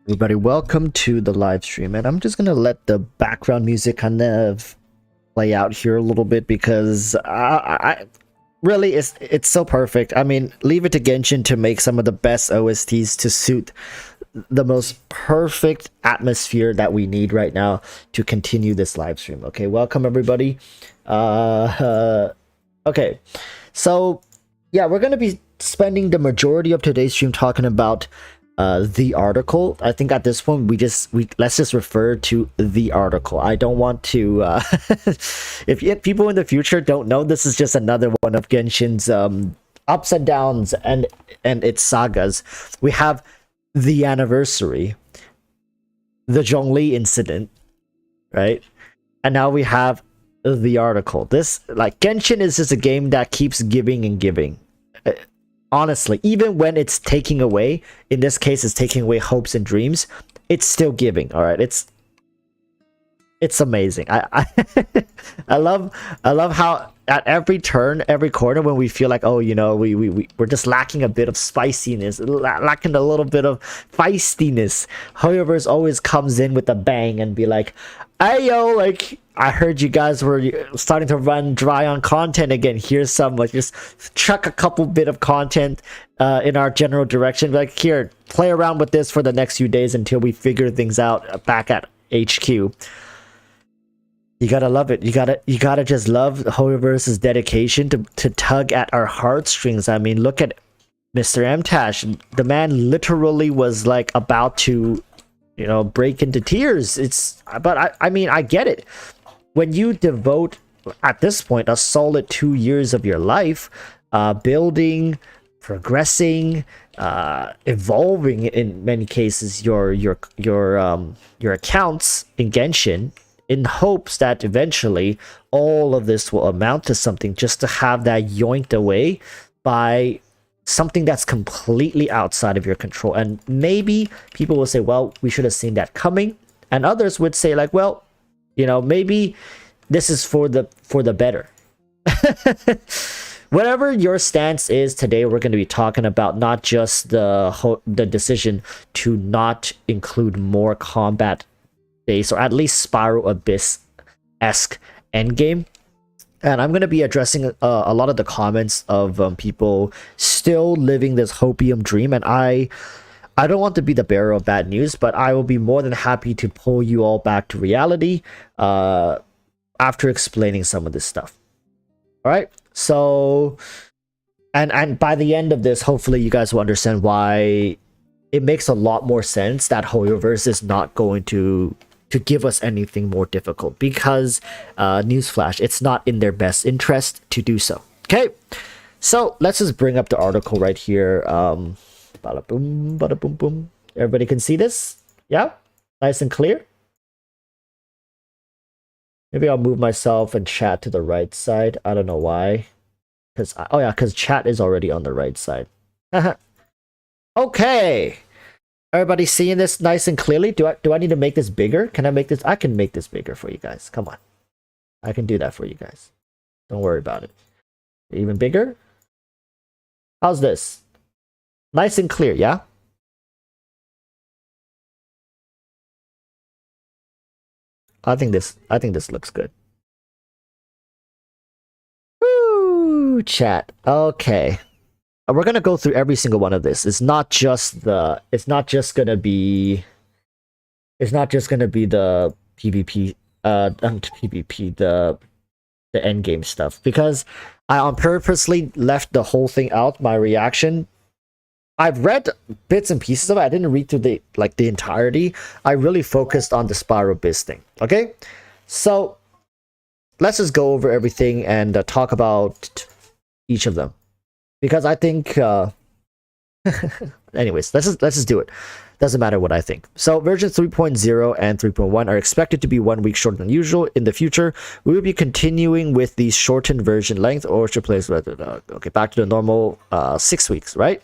Everybody, welcome to the live stream, and I'm just gonna let the background music kind of play out here a little bit because I really it's so perfect. I mean, leave it to Genshin to make some of the best OSTs to suit the most perfect atmosphere that we need right now to continue this live stream. Okay, welcome everybody. Okay, so yeah, we're gonna be spending the majority of today's stream talking about the article. I think at this point let's just refer to the article. I don't want to if people in the future don't know, this is just another one of Genshin's ups and downs and its sagas. We have the anniversary, the Zhongli incident, right? And now we have the article. This, like, Genshin is just a game that keeps giving and giving. Honestly, even when it's taking away, in this case it's taking away hopes and dreams, it's still giving. All right, it's amazing. I I love how at every turn, every corner, when we feel like, oh, you know, we're just lacking a bit of spiciness, lacking a little bit of feistiness, Hoyoverse always comes in with a bang and be like, hey yo, like, I heard you guys were starting to run dry on content again. Here's some, like, just chuck a couple bit of content in our general direction. Like, here, play around with this for the next few days until we figure things out back at HQ. You gotta love it. You gotta just love Hoyoverse's dedication to tug at our heartstrings. I mean, look at Mr. Mtash. The man literally was like about to, you know, break into tears. But I mean, I get it. When you devote at this point a solid 2 years of your life, building, progressing, evolving in many cases your accounts in Genshin, in hopes that eventually all of this will amount to something, just to have that yoinked away by something that's completely outside of your control. And maybe people will say, well, we should have seen that coming, and others would say like, well, you know, maybe this is for the better. Whatever your stance is, today we're going to be talking about not just the decision to not include more combat based, or at least Spiral Abyss-esque endgame. And I'm going to be addressing a lot of the comments of people still living this hopium dream. And I don't want to be the bearer of bad news, but I will be more than happy to pull you all back to reality after explaining some of this stuff. All right. So, and by the end of this, hopefully you guys will understand why it makes a lot more sense that HoYoverse is not going to give us anything more difficult, because newsflash, it's not in their best interest to do so. Okay, so let's just bring up the article right here. Bada boom, bada boom boom. Everybody can see this? Yeah, nice and clear. Maybe I'll move myself and chat to the right side. I don't know why. Because chat is already on the right side. Okay. Everybody seeing this nice and clearly? Do I need to make this bigger? Can I make this? I can make this bigger for you guys. Come on. I can do that for you guys. Don't worry about it. Even bigger? How's this? Nice and clear, yeah? I think this looks good. Woo, chat. Okay. We're gonna go through every single one of this. It's not just gonna be the PvP the end game stuff, because I on purposely left the whole thing out. My reaction, I've read bits and pieces of it. I didn't read through the entirety. I really focused on the Spiral Abyss thing. Okay, so let's just go over everything and talk about each of them, because I think anyways, let's just do it. Doesn't matter what I think. So version 3.0 and 3.1 are expected to be 1 week shorter than usual. In the future, we will be continuing with the shortened version length, or should place okay, back to the normal 6 weeks, right?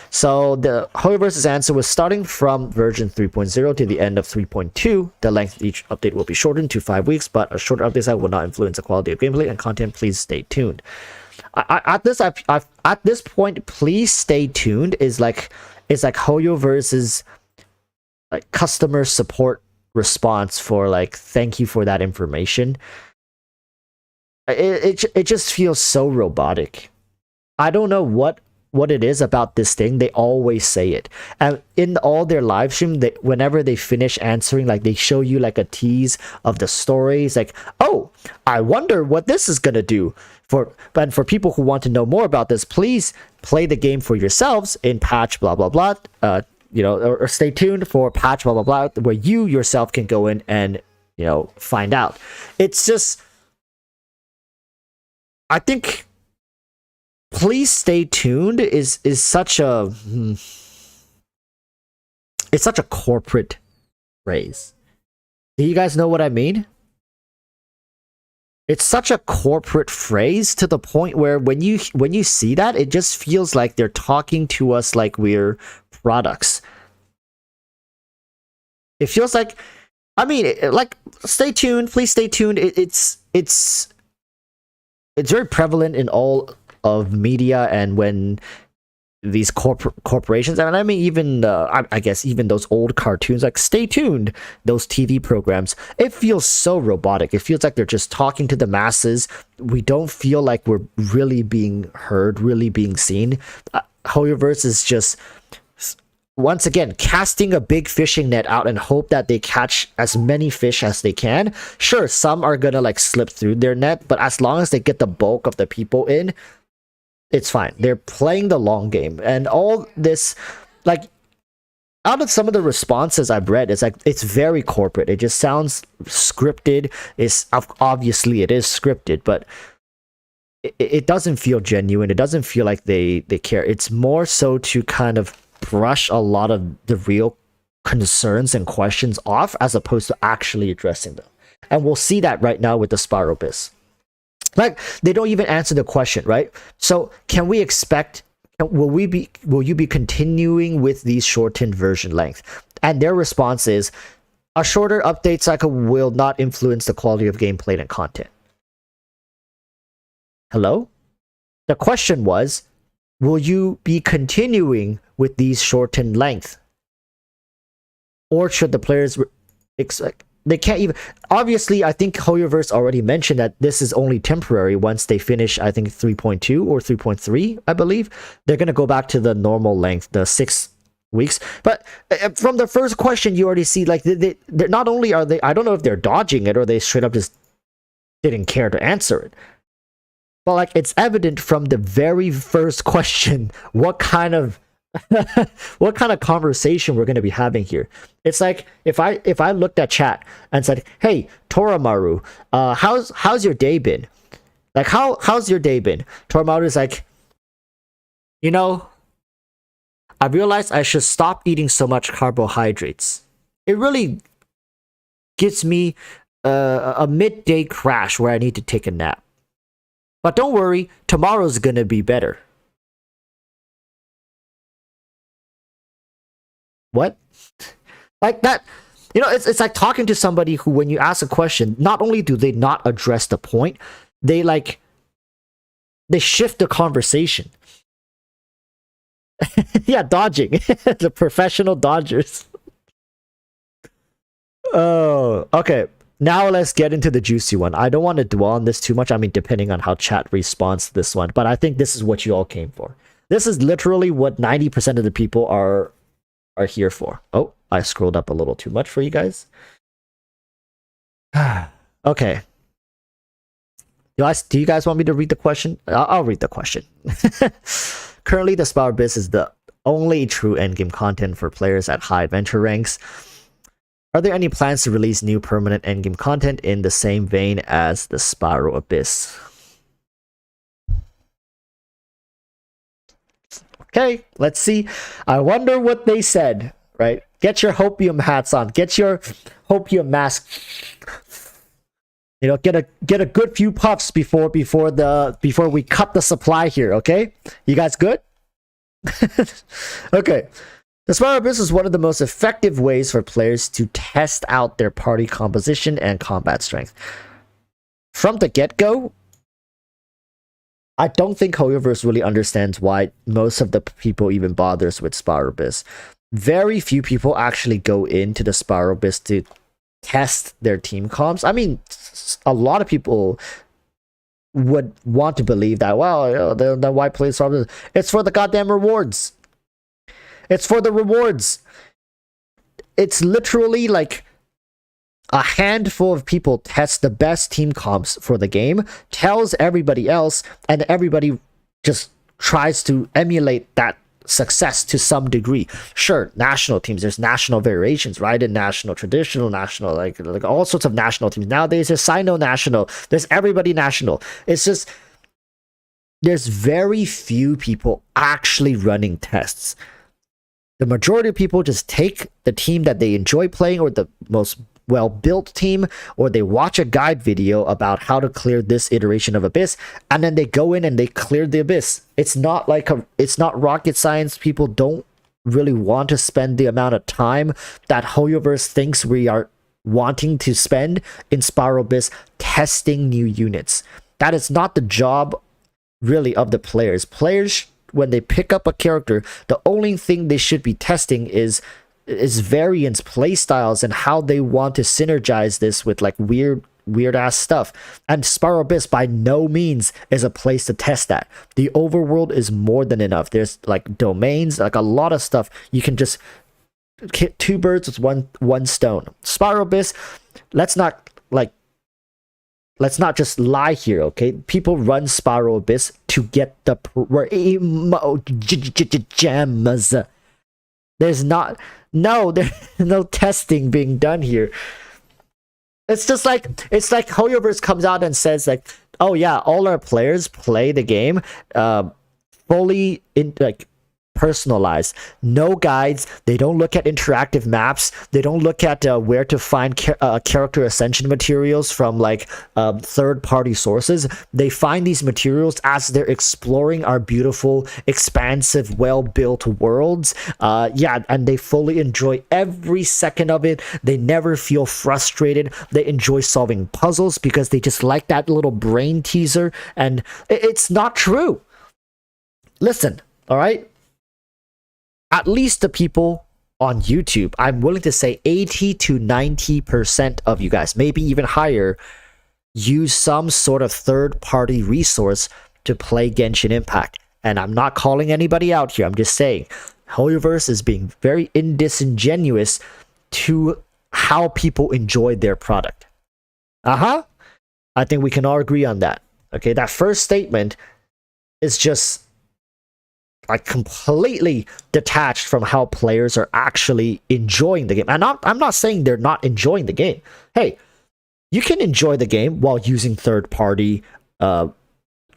So the HoYoverse's answer was, starting from version 3.0 to the end of 3.2, the length of each update will be shortened to 5 weeks, but a shorter update cycle will not influence the quality of gameplay and content. Please stay tuned. At this point, please stay tuned is like HoYoverse's like customer support response for like, thank you for that information. It just feels so robotic. I don't know what it is about this thing. They always say it, and in all their live stream, whenever they finish answering, like they show you like a tease of the stories, like, oh, I wonder what this is gonna do. But for people who want to know more about this, please play the game for yourselves in patch blah blah blah. You know, or stay tuned for patch blah blah blah, where you yourself can go in and, you know, find out. It's just, I think, please stay tuned is such a it's such a corporate phrase. Do you guys know what I mean? It's such a corporate phrase, to the point where when you see that, it just feels like they're talking to us like we're products. It feels like, I mean, like, stay tuned, please stay tuned. It's very prevalent in all of media, and when these corporations, and I mean even I guess even those old cartoons, like stay tuned, those TV programs, it feels so robotic. It feels like they're just talking to the masses. We don't feel like we're really being heard, really being seen. HoYoverse is just, once again, casting a big fishing net out and hope that they catch as many fish as they can. Sure, some are gonna like slip through their net, but as long as they get the bulk of the people in, it's fine. They're playing the long game. And all this, like, out of some of the responses I've read, it's like it's very corporate. It just sounds scripted. It's obviously it is scripted, but it doesn't feel genuine. It doesn't feel like they care. It's more so to kind of brush a lot of the real concerns and questions off, as opposed to actually addressing them. And we'll see that right now with the Spiral Biz. Like, they don't even answer the question, right? So can we expect, will you be continuing with these shortened version length? And their response is, a shorter update cycle will not influence the quality of gameplay and content. Hello? The question was, will you be continuing with these shortened length? Or should the players expect? They can't even. Obviously, I think HoYoverse already mentioned that this is only temporary. Once they finish, I think 3.2 or 3.3, I believe, they're going to go back to the normal length, the 6 weeks. But from the first question, you already see, like, they're not only are they, I don't know if they're dodging it or they straight up just didn't care to answer it. But, like, it's evident from the very first question what kind of what kind of conversation we're going to be having here. It's like if I looked at chat and said, "Hey, Toramaru, how's your day been? Like, how's your day been?" Toramaru is like, "You know, I realized I should stop eating so much carbohydrates. It really gives me a midday crash where I need to take a nap. But don't worry, tomorrow's gonna be better." What? Like that, you know, it's like talking to somebody who, when you ask a question, not only do they not address the point, they shift the conversation. Yeah, dodging. The professional dodgers. Oh, okay. Now let's get into the juicy one. I don't want to dwell on this too much. I mean, depending on how chat responds to this one, but I think this is what you all came for. This is literally what 90% of the people are here for. Oh, I scrolled up a little too much for you guys. Okay. Do you guys want me to read the question? I'll read the question. Currently, the Spiral Biz is the only true endgame content for players at high adventure ranks. Are there any plans to release new permanent endgame content in the same vein as the Spiral Abyss? Okay, let's see. I wonder what they said, right? Get your hopium hats on. Get your hopium mask. You know, get a good few puffs before we cut the supply here, okay? You guys good? Okay. The Spiral Abyss is one of the most effective ways for players to test out their party composition and combat strength. From the get-go, I don't think HoYoverse really understands why most of the people even bothers with Spiral Abyss. Very few people actually go into the Spiral Abyss to test their team comps. I mean, a lot of people would want to believe that, well, you know, the why play Spiral Abyss. It's for the goddamn rewards. It's for the rewards. It's literally like a handful of people test the best team comps for the game, tells everybody else, and everybody just tries to emulate that success to some degree. Sure, national teams, there's national variations, right? And national, traditional, national, like all sorts of national teams. Nowadays, there's Sino national, there's everybody national. It's just, there's very few people actually running tests. The majority of people just take the team that they enjoy playing, or the most well-built team, or they watch a guide video about how to clear this iteration of Abyss, and then they go in and they clear the Abyss. It's not rocket science. People don't really want to spend the amount of time that HoYoverse thinks we are wanting to spend in Spiral Abyss testing new units. That is not the job really of the players. Players, when they pick up a character, the only thing they should be testing is variants, playstyles, and how they want to synergize this with like weird ass stuff. And Spiral Abyss by no means is a place to test that. The overworld is more than enough. There's like domains, like a lot of stuff. You can just hit two birds with one stone. Spiral Abyss, let's not just lie here, okay? People run Spiral Abyss to get the gems. There's not, no, there's no testing being done here. It's just like, it's like Hoyoverse comes out and says like, oh yeah, all our players play the game fully in like personalized, no guides. They don't look at interactive maps. They don't look at where to find character ascension materials from like third-party sources. They find these materials as they're exploring our beautiful, expansive, well-built worlds. Yeah, and they fully enjoy every second of it. They never feel frustrated. They enjoy solving puzzles because they just like that little brain teaser. And it's not true. Listen, all right? At least the people on YouTube, I'm willing to say 80 to 90% of you guys, maybe even higher, use some sort of third-party resource to play Genshin Impact. And I'm not calling anybody out here. I'm just saying, Hoyoverse is being very disingenuous to how people enjoy their product. I think we can all agree on that. Okay, that first statement is just like completely detached from how players are actually enjoying the game. And I'm not saying they're not enjoying the game. Hey, you can enjoy the game while using third-party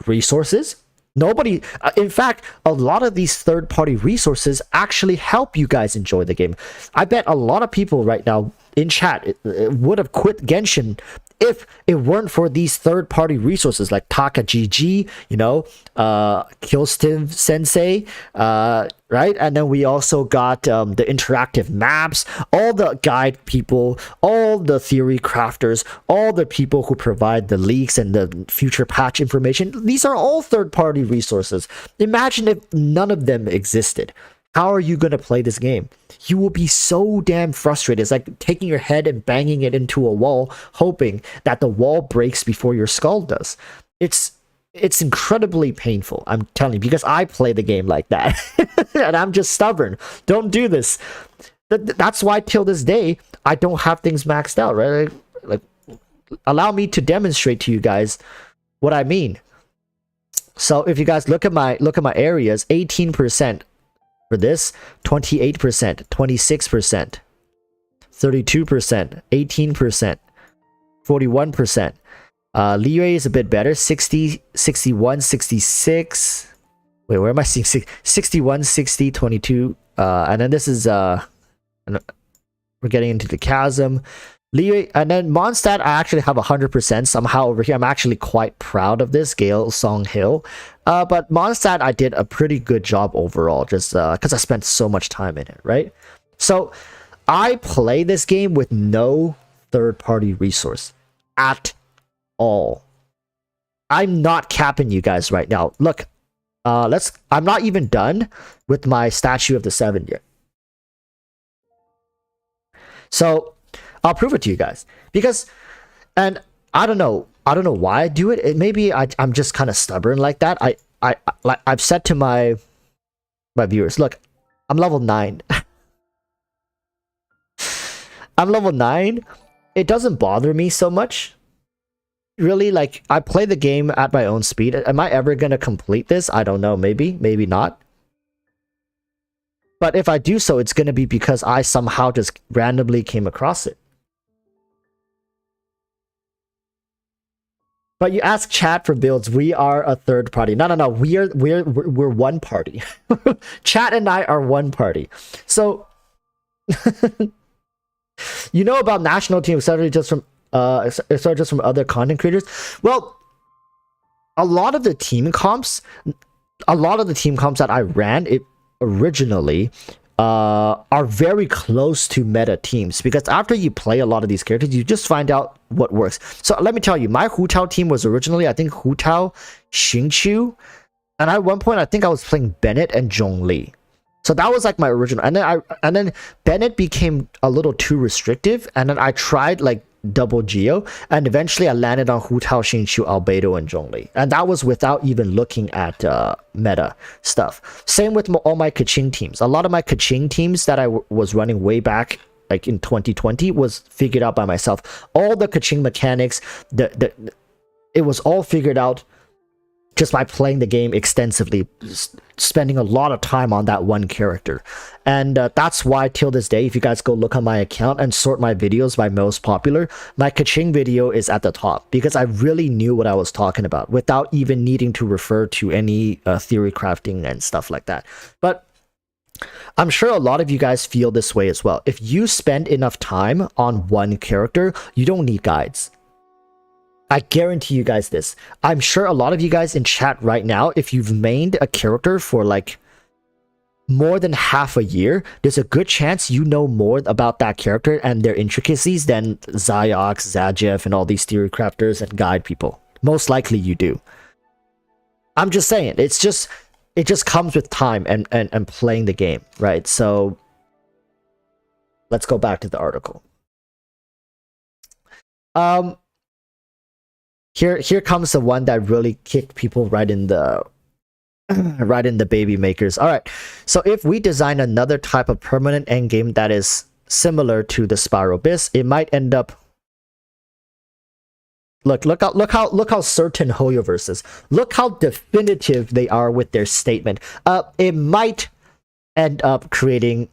resources. Nobody, in fact, a lot of these third-party resources actually help you guys enjoy the game. I bet a lot of people right now in chat would have quit Genshin if it weren't for these third-party resources like TakaGG, you know, Killstim Sensei, right? And then we also got the interactive maps, all the guide people, all the theory crafters, all the people who provide the leaks and the future patch information. These are all third-party resources. Imagine if none of them existed. How are you going to play this game? You will be so damn frustrated. It's like taking your head and banging it into a wall, hoping that the wall breaks before your skull does. It's incredibly painful, I'm telling you, because I play the game like that. And I'm just stubborn. Don't do this. That's why till this day, I don't have things maxed out, right? Like allow me to demonstrate to you guys what I mean. So if you guys look at my areas, 18%. For this, 28%, 26%, 32%, 18%, 41%. Liyue is a bit better, 60, 61, 66. Wait, where am I seeing 61, 60, 22? And then this is, we're getting into the chasm. Liyue, and then Mondstadt, I actually have 100% somehow over here. I'm actually quite proud of this, Gale Song Hill. But Mondstadt, I did a pretty good job overall, just because I spent so much time in it, right? So I play this game with no third-party resource at all. I'm not capping you guys right now. Look, I'm not even done with my Statue of the Seven yet. So I'll prove it to you guys, because, and I don't know why I do it. Maybe I'm just kind of stubborn like that. I've said to my viewers, look, I'm level 9. I'm level 9. It doesn't bother me so much. Really, like, I play the game at my own speed. Am I ever gonna complete this? I don't know. Maybe not. But if I do so, it's gonna be because I somehow just randomly came across it. But you ask chat for builds. We are a third party. No. We're one party. Chat and I are one party. So you know about national team, etc. Just from other content creators. Well, a lot of the team comps that I ran it originally are very close to meta teams, because after you play a lot of these characters, you just find out what works. So let me tell you, my Hu Tao team was originally, I think, Hu Tao, Xingqiu, and at one point I think I was playing Bennett and Zhongli. So that was like my original, and then Bennett became a little too restrictive, and then I tried like double Geo, and eventually I landed on Hu Tao, Xingqiu, Albedo, and Zhongli, and that was without even looking at meta stuff. Same with all my Kaching teams. A lot of my Kaching teams that I was running way back, like in 2020, was figured out by myself. All the Kaching mechanics, it was all figured out just by playing the game extensively, spending a lot of time on that one character. And that's why till this day, if you guys go look on my account and sort my videos by most popular, my Kaching video is at the top, because I really knew what I was talking about without even needing to refer to any theory crafting and stuff like that. But I'm sure a lot of you guys feel this way as well. If you spend enough time on one character, you don't need guides. I guarantee you guys this. I'm sure a lot of you guys in chat right now, if you've mained a character for like more than half a year, there's a good chance you know more about that character and their intricacies than Ziox, Zajev, and all these theory crafters and guide people. Most likely you do. I'm just saying, it just comes with time and playing the game, right? So let's go back to the article. Here comes the one that really kicked people right in the baby makers. All right, so if we design another type of permanent endgame that is similar to the Spiral Abyss, it might end up. Look how certain HoYoverse is. Look how definitive they are with their statement. It might end up creating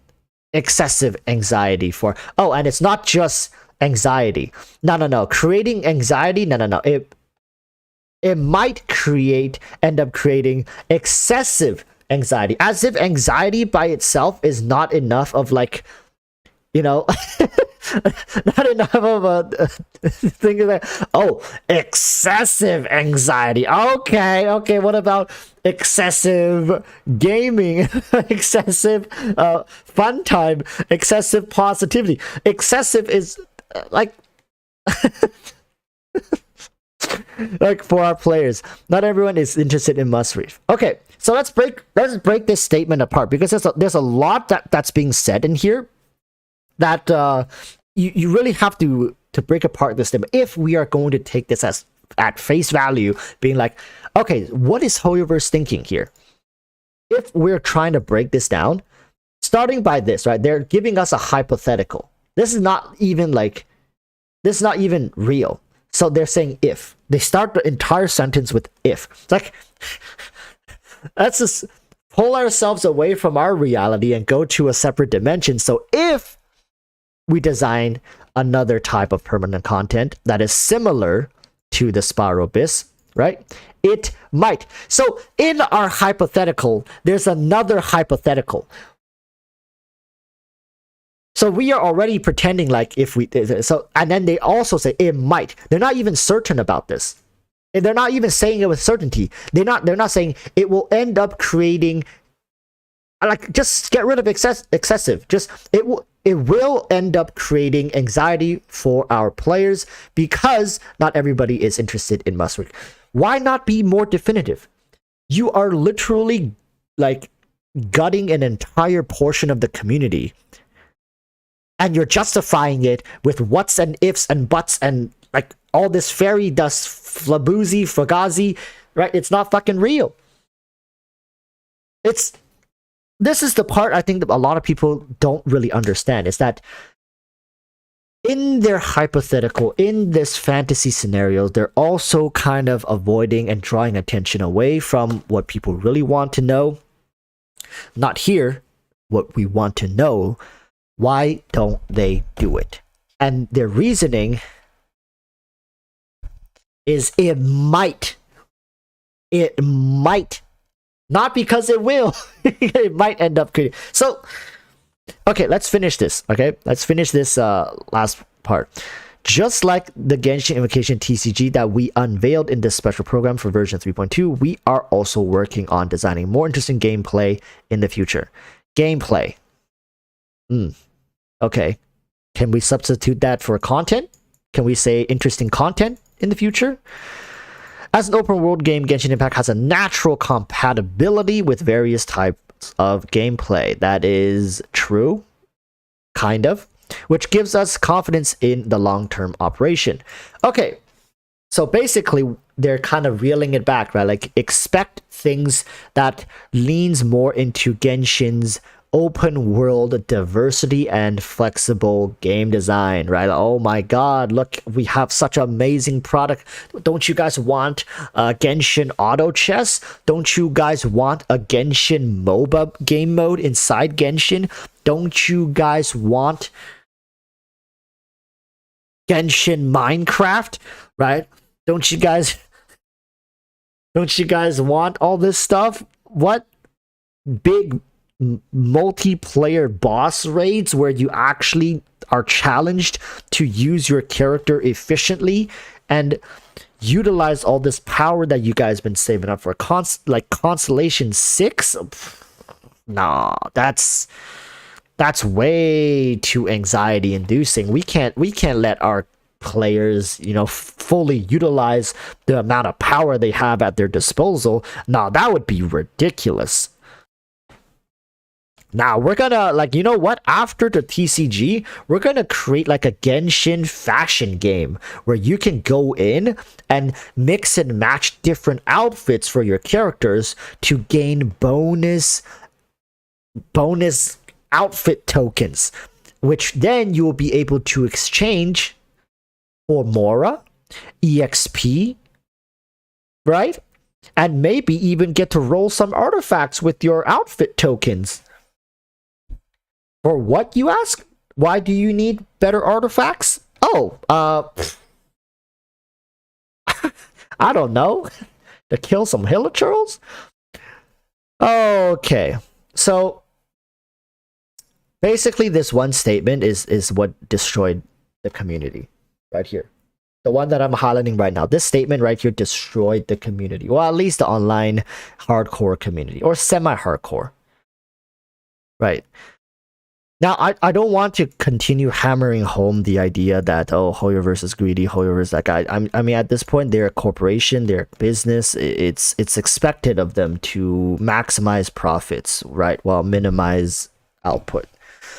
excessive anxiety for. Oh, and it's not just anxiety. No. Creating anxiety. No. It might end up creating excessive anxiety. As if anxiety by itself is not enough of like, you know, not enough of a thing that, oh, excessive anxiety. Okay. What about excessive gaming, excessive fun time, excessive positivity? Excessive is like like for our players, not everyone is interested in must read. Okay, so let's break this statement apart, because there's a lot that's being said in here that you really have to break apart this statement if we are going to take this as at face value, being like, okay, what is HoYoverse thinking here? If we're trying to break this down, starting by this, right? They're giving us a hypothetical. This is not even real. So they're saying if. They start the entire sentence with if. It's like, let's just pull ourselves away from our reality and go to a separate dimension. So if we design another type of permanent content that is similar to the Spiral Abyss, right? It might. So in our hypothetical, there's another hypothetical. So we are already pretending like if we, so, and then they also say it might. They're not even certain about this. And they're not even saying it with certainty. They're not saying it will end up creating, like, just get rid of excessive. Just, it will end up creating anxiety for our players because not everybody is interested in must read. Why not be more definitive? You are literally like gutting an entire portion of the community, and you're justifying it with what's and ifs and buts and like all this fairy dust flaboozy, fugazi, right? It's not fucking real. This is the part I think that a lot of people don't really understand, is that in their hypothetical, in this fantasy scenario, they're also kind of avoiding and drawing attention away from what people really want to know. Not here, what we want to know. Why don't they do it? And their reasoning is it might. Not because it will. It might end up creating. So, okay, let's finish this. Okay, let's finish this last part. Just like the Genshin Invocation TCG that we unveiled in this special program for version 3.2, we are also working on designing more interesting gameplay in the future. Gameplay. Okay. Can we substitute that for content? Can we say interesting content in the future? As an open world game, Genshin Impact has a natural compatibility with various types of gameplay. That is true. Kind of. Which gives us confidence in the long-term operation. Okay. So basically, they're kind of reeling it back, right? Like, expect things that leans more into Genshin's open world diversity and flexible game design, right? Oh my god, look, we have such an amazing product. Don't you guys want Genshin Auto Chess? Don't you guys want a Genshin MOBA game mode inside Genshin? Don't you guys want Genshin Minecraft, right? Don't you guys want all this stuff? What big multiplayer boss raids where you actually are challenged to use your character efficiently and utilize all this power that you guys been saving up for like Constellation 6? Nah, that's way too anxiety inducing. We can't let our players, you know, fully utilize the amount of power they have at their disposal. Nah, that would be ridiculous. Now we're gonna, like, you know what? After the TCG, we're gonna create like a Genshin fashion game where you can go in and mix and match different outfits for your characters to gain bonus outfit tokens, which then you will be able to exchange for Mora, EXP, right? And maybe even get to roll some artifacts with your outfit tokens. For what, you ask? Why do you need better artifacts? Oh, I don't know. To kill some hilichurls? Okay, so basically this one statement is what destroyed the community right here. The one that I'm highlighting right now. This statement right here destroyed the community. Well, at least the online hardcore community, or semi-hardcore. Right. Now, I don't want to continue hammering home the idea that, oh, Hoyoverse is greedy, Hoyoverse that guy. I mean, at this point, they're a corporation, they're a business. It's expected of them to maximize profits, right, while minimize output.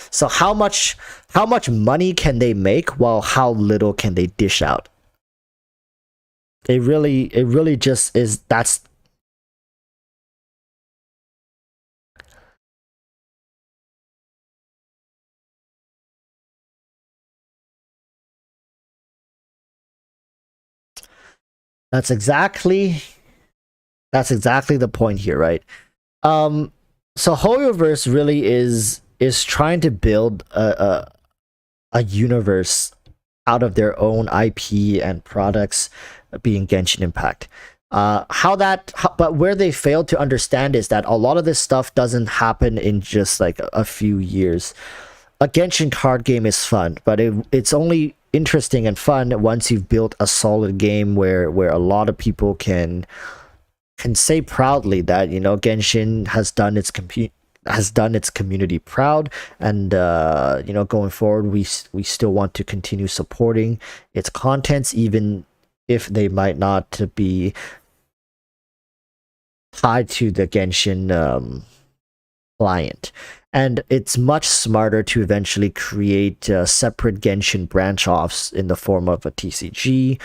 So how much money can they make while how little can they dish out? It really just is. That's exactly the point here, right? So Hoyoverse really is trying to build a universe out of their own IP and products, being Genshin Impact. But where they failed to understand is that a lot of this stuff doesn't happen in just like a few years. A Genshin card game is fun, but it's only interesting and fun once you've built a solid game where a lot of people can say proudly that, you know, Genshin has done its community proud, and you know, going forward we still want to continue supporting its contents, even if they might not be tied to the Genshin client. And it's much smarter to eventually create separate Genshin branch-offs in the form of a TCG,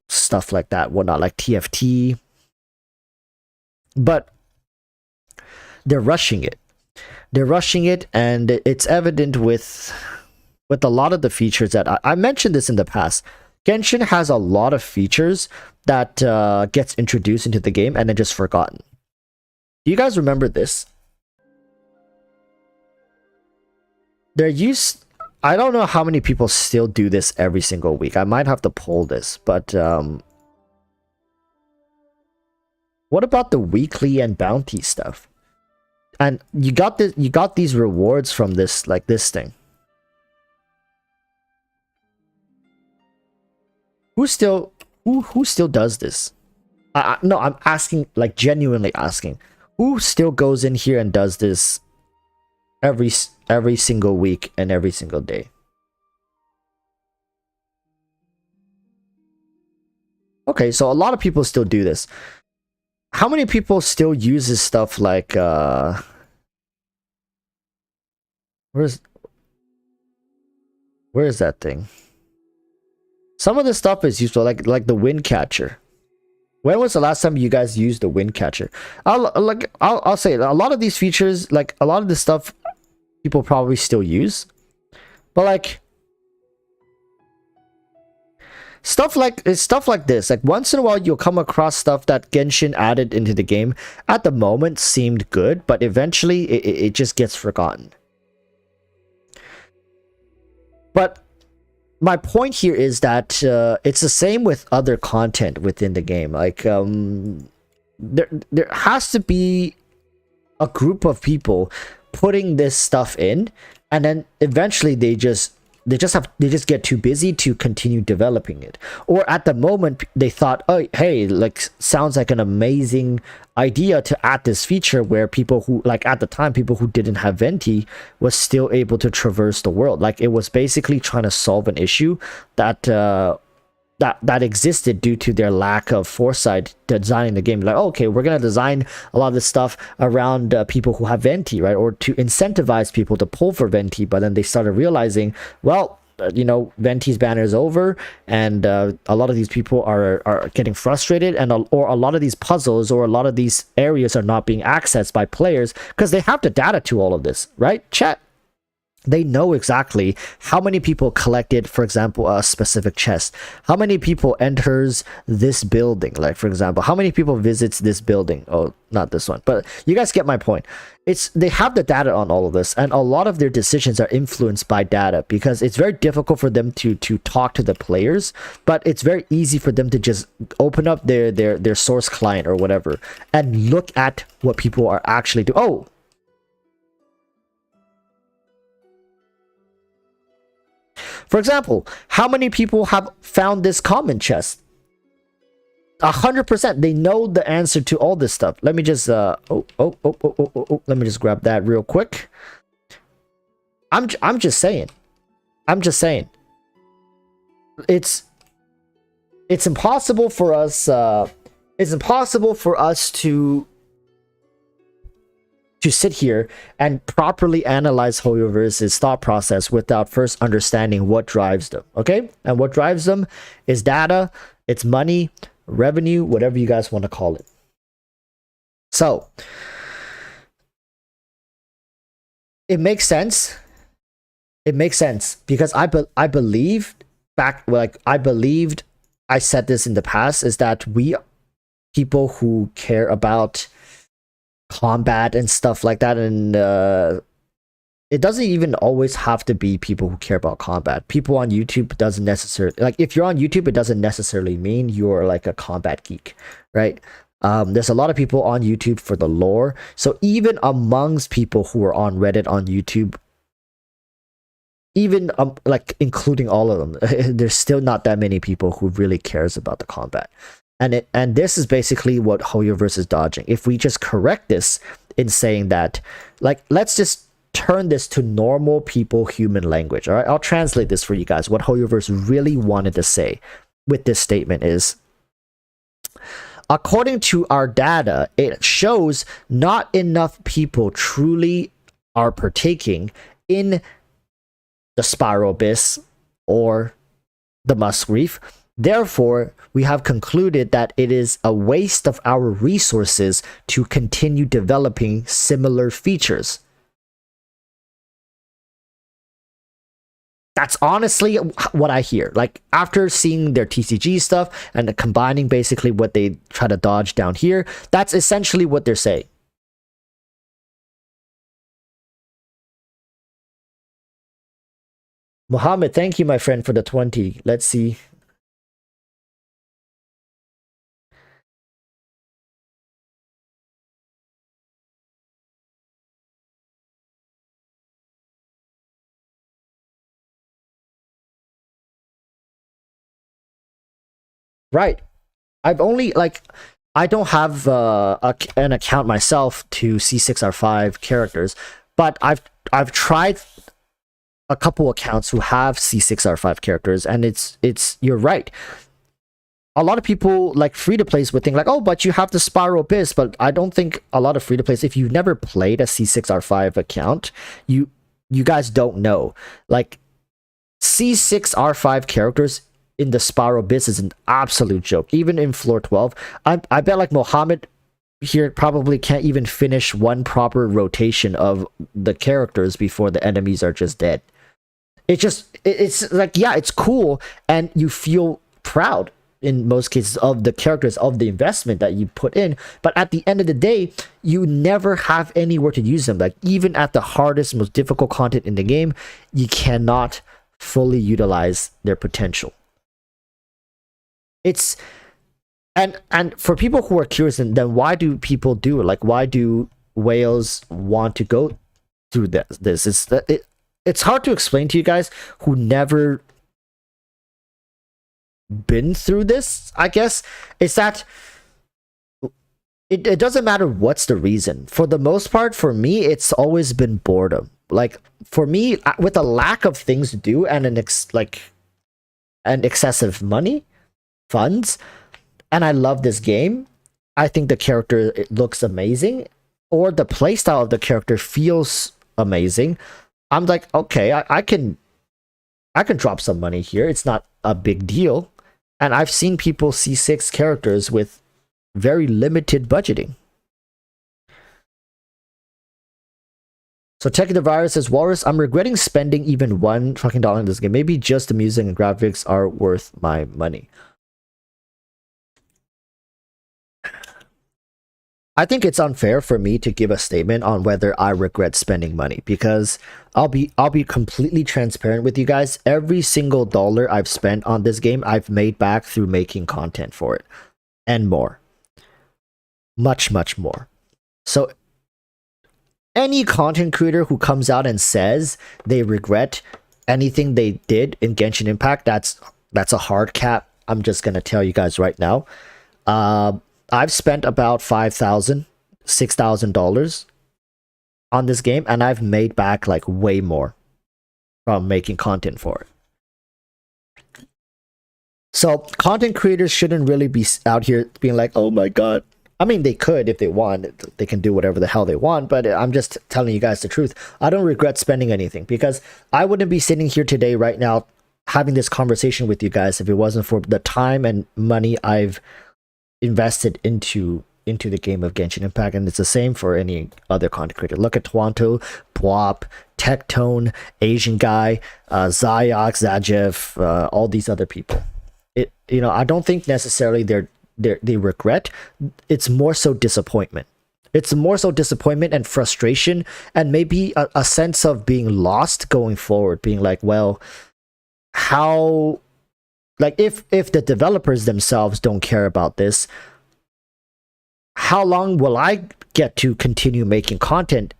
stuff like that, whatnot, like TFT. But they're rushing it. And it's evident with a lot of the features that I mentioned this in the past. Genshin has a lot of features that gets introduced into the game and then just forgotten. Do you guys remember this? I don't know how many people still do this every single week. I might have to poll this, but what about the weekly and bounty stuff? And you got these rewards from this, like this thing. Who still does this? No, I'm asking, like genuinely asking. Who still goes in here and does this every single week and every single day? Okay, so a lot of people still do this. How many people still uses stuff like where is that thing? Some of the stuff is useful, like the wind catcher. When was the last time you guys used the wind catcher? I'll say a lot of these features, like a lot of this stuff, people probably still use, but like stuff like this, like once in a while you'll come across stuff that Genshin added into the game. At the moment, seemed good, but eventually it just gets forgotten. But my point here is that it's the same with other content within the game. Like there has to be a group of people putting this stuff in, and then eventually they just get too busy to continue developing it. Or at the moment they thought, oh hey, like sounds like an amazing idea to add this feature where people who, like at the time, people who didn't have Venti was still able to traverse the world. Like it was basically trying to solve an issue that that existed due to their lack of foresight designing the game. Like, oh, okay, we're gonna design a lot of this stuff around people who have Venti, right? Or to incentivize people to pull for Venti. But then they started realizing, well, you know, Venti's banner is over, and a lot of these people are getting frustrated, and or a lot of these puzzles or a lot of these areas are not being accessed by players because they have the data to all of this, right? Chat. They know exactly how many people collected, for example, a specific chest, how many people enters this building, like for example, how many people visits this building. Oh, not this one, but you guys get my point. They have the data on all of this, and a lot of their decisions are influenced by data, because it's very difficult for them to talk to the players, but it's very easy for them to just open up their source client or whatever and look at what people are actually doing. Oh, for example, how many people have found this common chest? 100%. They know the answer to all this stuff. Let me just let me just grab that real quick. I'm just saying. It's impossible for us. It's impossible for us to sit here and properly analyze HoYoVerse's thought process without first understanding what drives them, okay? And what drives them is data, it's money, revenue, whatever you guys want to call it. So, it makes sense. It makes sense because I believed back, like I believed, I said this in the past, is that we people who care about combat and stuff like that, and it doesn't even always have to be people who care about combat. People on YouTube doesn't necessarily, like if you're on YouTube, it doesn't necessarily mean you're like a combat geek, right? There's a lot of people on YouTube for the lore. So even amongst people who are on Reddit, on YouTube, even like including all of them, there's still not that many people who really cares about the combat. And this is basically what HoYoVerse is dodging. If we just correct this in saying that, like, let's just turn this to normal people human language. All right, I'll translate this for you guys. What HoYoVerse really wanted to say with this statement is, according to our data, it shows not enough people truly are partaking in the Spiral Abyss or the Muskreef. Therefore, we have concluded that it is a waste of our resources to continue developing similar features. That's honestly what I hear. Like, after seeing their TCG stuff and combining basically what they try to dodge down here, that's essentially what they're saying. Mohammed, thank you, my friend, for the 20. Let's see. Right. I've only, like, I don't have an account myself to C6R5 characters, but I've tried a couple accounts who have C6R5 characters, and it's you're right. A lot of people, like free-to-plays, would think like, oh, but you have the Spiral Abyss, but I don't think a lot of free-to-plays, if you've never played a C6R5 account, you guys don't know. Like, C6R5 characters, in the spiral bits is an absolute joke. Even in floor 12, I bet like Mohammed here probably can't even finish one proper rotation of the characters before the enemies are just dead. It's like, yeah, it's cool, and you feel proud in most cases of the characters, of the investment that you put in, but at the end of the day, you never have anywhere to use them. Like, even at the hardest, most difficult content in the game, you cannot fully utilize their potential. It's and for people who are curious, and then why do people do it? Like, why do whales want to go through this? It's hard to explain to you guys who never been through this, I guess. It's that it doesn't matter what's the reason. For the most part, for me, it's always been boredom. Like, for me, with a lack of things to do and an excessive money, funds, and I love this game, I think the character, it looks amazing, or the playstyle of the character feels amazing. I'm like, okay, I can drop some money here. It's not a big deal. And I've seen people C6 characters with very limited budgeting. So Tech the Virus says, Walrus, I'm regretting spending even $1 fucking in this game. Maybe just the music and graphics are worth my money. I think it's unfair for me to give a statement on whether I regret spending money, because I'll be completely transparent with you guys. Every single dollar I've spent on this game, I've made back through making content for it, and more. Much, much more. So any content creator who comes out and says they regret anything they did in Genshin Impact, that's a hard cap. I'm just gonna tell you guys right now. I've spent about $5,000, $6,000 on this game, and I've made back like way more from making content for it. So content creators shouldn't really be out here being like, oh my god. I mean, they could if they want. They can do whatever the hell they want, but I'm just telling you guys the truth. I don't regret spending anything, because I wouldn't be sitting here today right now having this conversation with you guys if it wasn't for the time and money I've invested into the game of Genshin Impact. And it's the same for any other content creator. Look at Twanto, Bwop, Tectone, Asian Guy, Zyox, Zajev, all these other people. I don't think necessarily they regret. It's more so disappointment. It's more so disappointment and frustration, and maybe a sense of being lost going forward, being like, well, how, like, if the developers themselves don't care about this, how long will I get to continue making content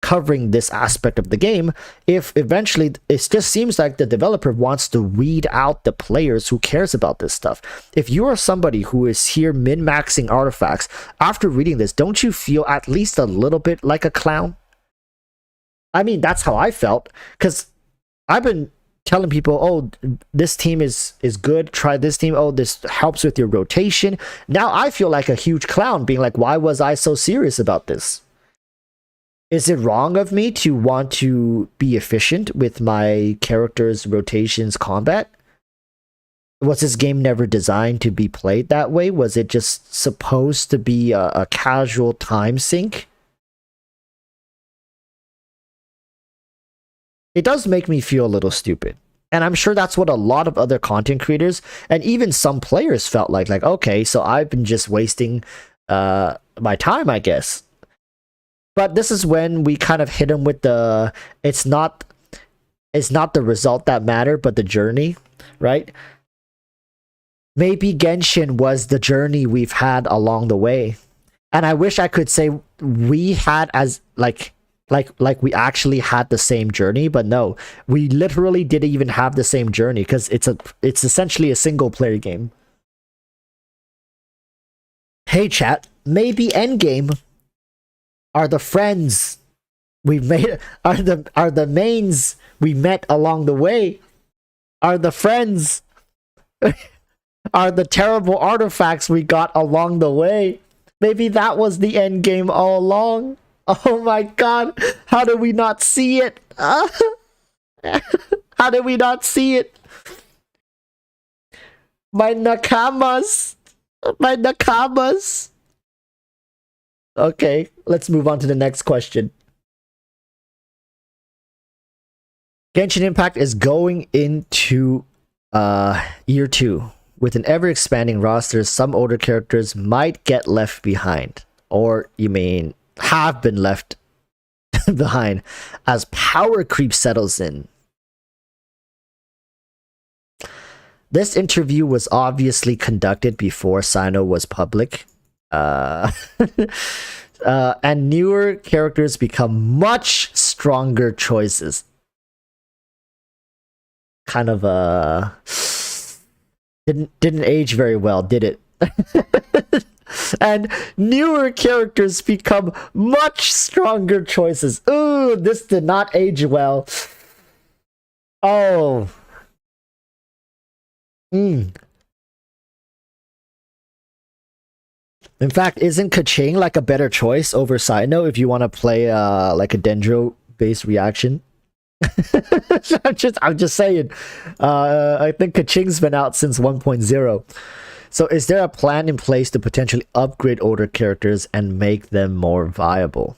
covering this aspect of the game if eventually it just seems like the developer wants to weed out the players who cares about this stuff? If you are somebody who is here min-maxing artifacts, after reading this, don't you feel at least a little bit like a clown? I mean, that's how I felt, because I've been telling people, oh, this team is good, try this team, oh, this helps with your rotation. Now I feel like a huge clown, being like, why was I so serious about this? Is it wrong of me to want to be efficient with my character's rotations combat? Was this game never designed to be played that way? Was it just supposed to be a casual time sink? It does make me feel a little stupid. And I'm sure that's what a lot of other content creators and even some players felt like, okay, so I've been just wasting my time, I guess. But this is when we kind of hit them with the, it's not the result that matter, but the journey, right? Maybe Genshin was the journey we've had along the way. And I wish I could say we had as like we actually had the same journey, but no, we literally didn't even have the same journey, because it's essentially a single player game. Hey chat, maybe endgame are the friends we made, are the mains we met along the way, are the friends, are the terrible artifacts we got along the way. Maybe that was the end game all along. Oh my god, how did we not see it? How did we not see it? My nakamas! My nakamas! Okay, let's move on to the next question. Genshin Impact is going into year 2. With an ever-expanding roster, some older characters might get left behind. Or, you mean, have been left behind as power creep settles in. This interview was obviously conducted before Sino was public. And newer characters become much stronger choices. Kind of didn't age very well, did it? And newer characters become much stronger choices. Ooh, this did not age well. Oh. In fact, isn't Kaching like a better choice over Sino if you want to play like a Dendro based reaction? I'm just saying. I think Kaching's been out since 1.0. So is there a plan in place to potentially upgrade older characters and make them more viable?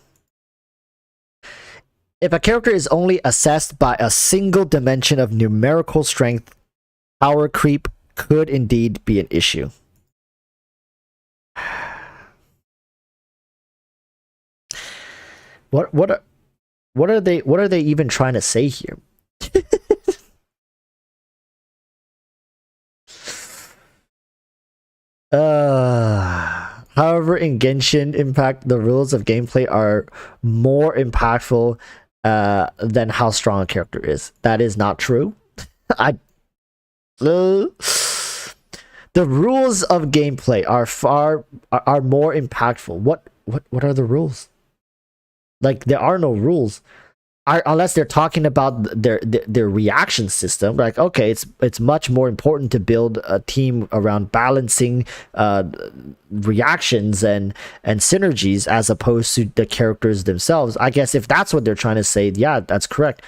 If a character is only assessed by a single dimension of numerical strength, power creep could indeed be an issue. What are they even trying to say here? However, in Genshin Impact, the rules of gameplay are more impactful than how strong a character is. That is not true. The rules of gameplay are more impactful. What are the rules? Like, there are no rules. Unless they're talking about their reaction system. Like, okay, it's much more important to build a team around balancing reactions and synergies as opposed to the characters themselves. I guess if that's what they're trying to say, yeah, that's correct.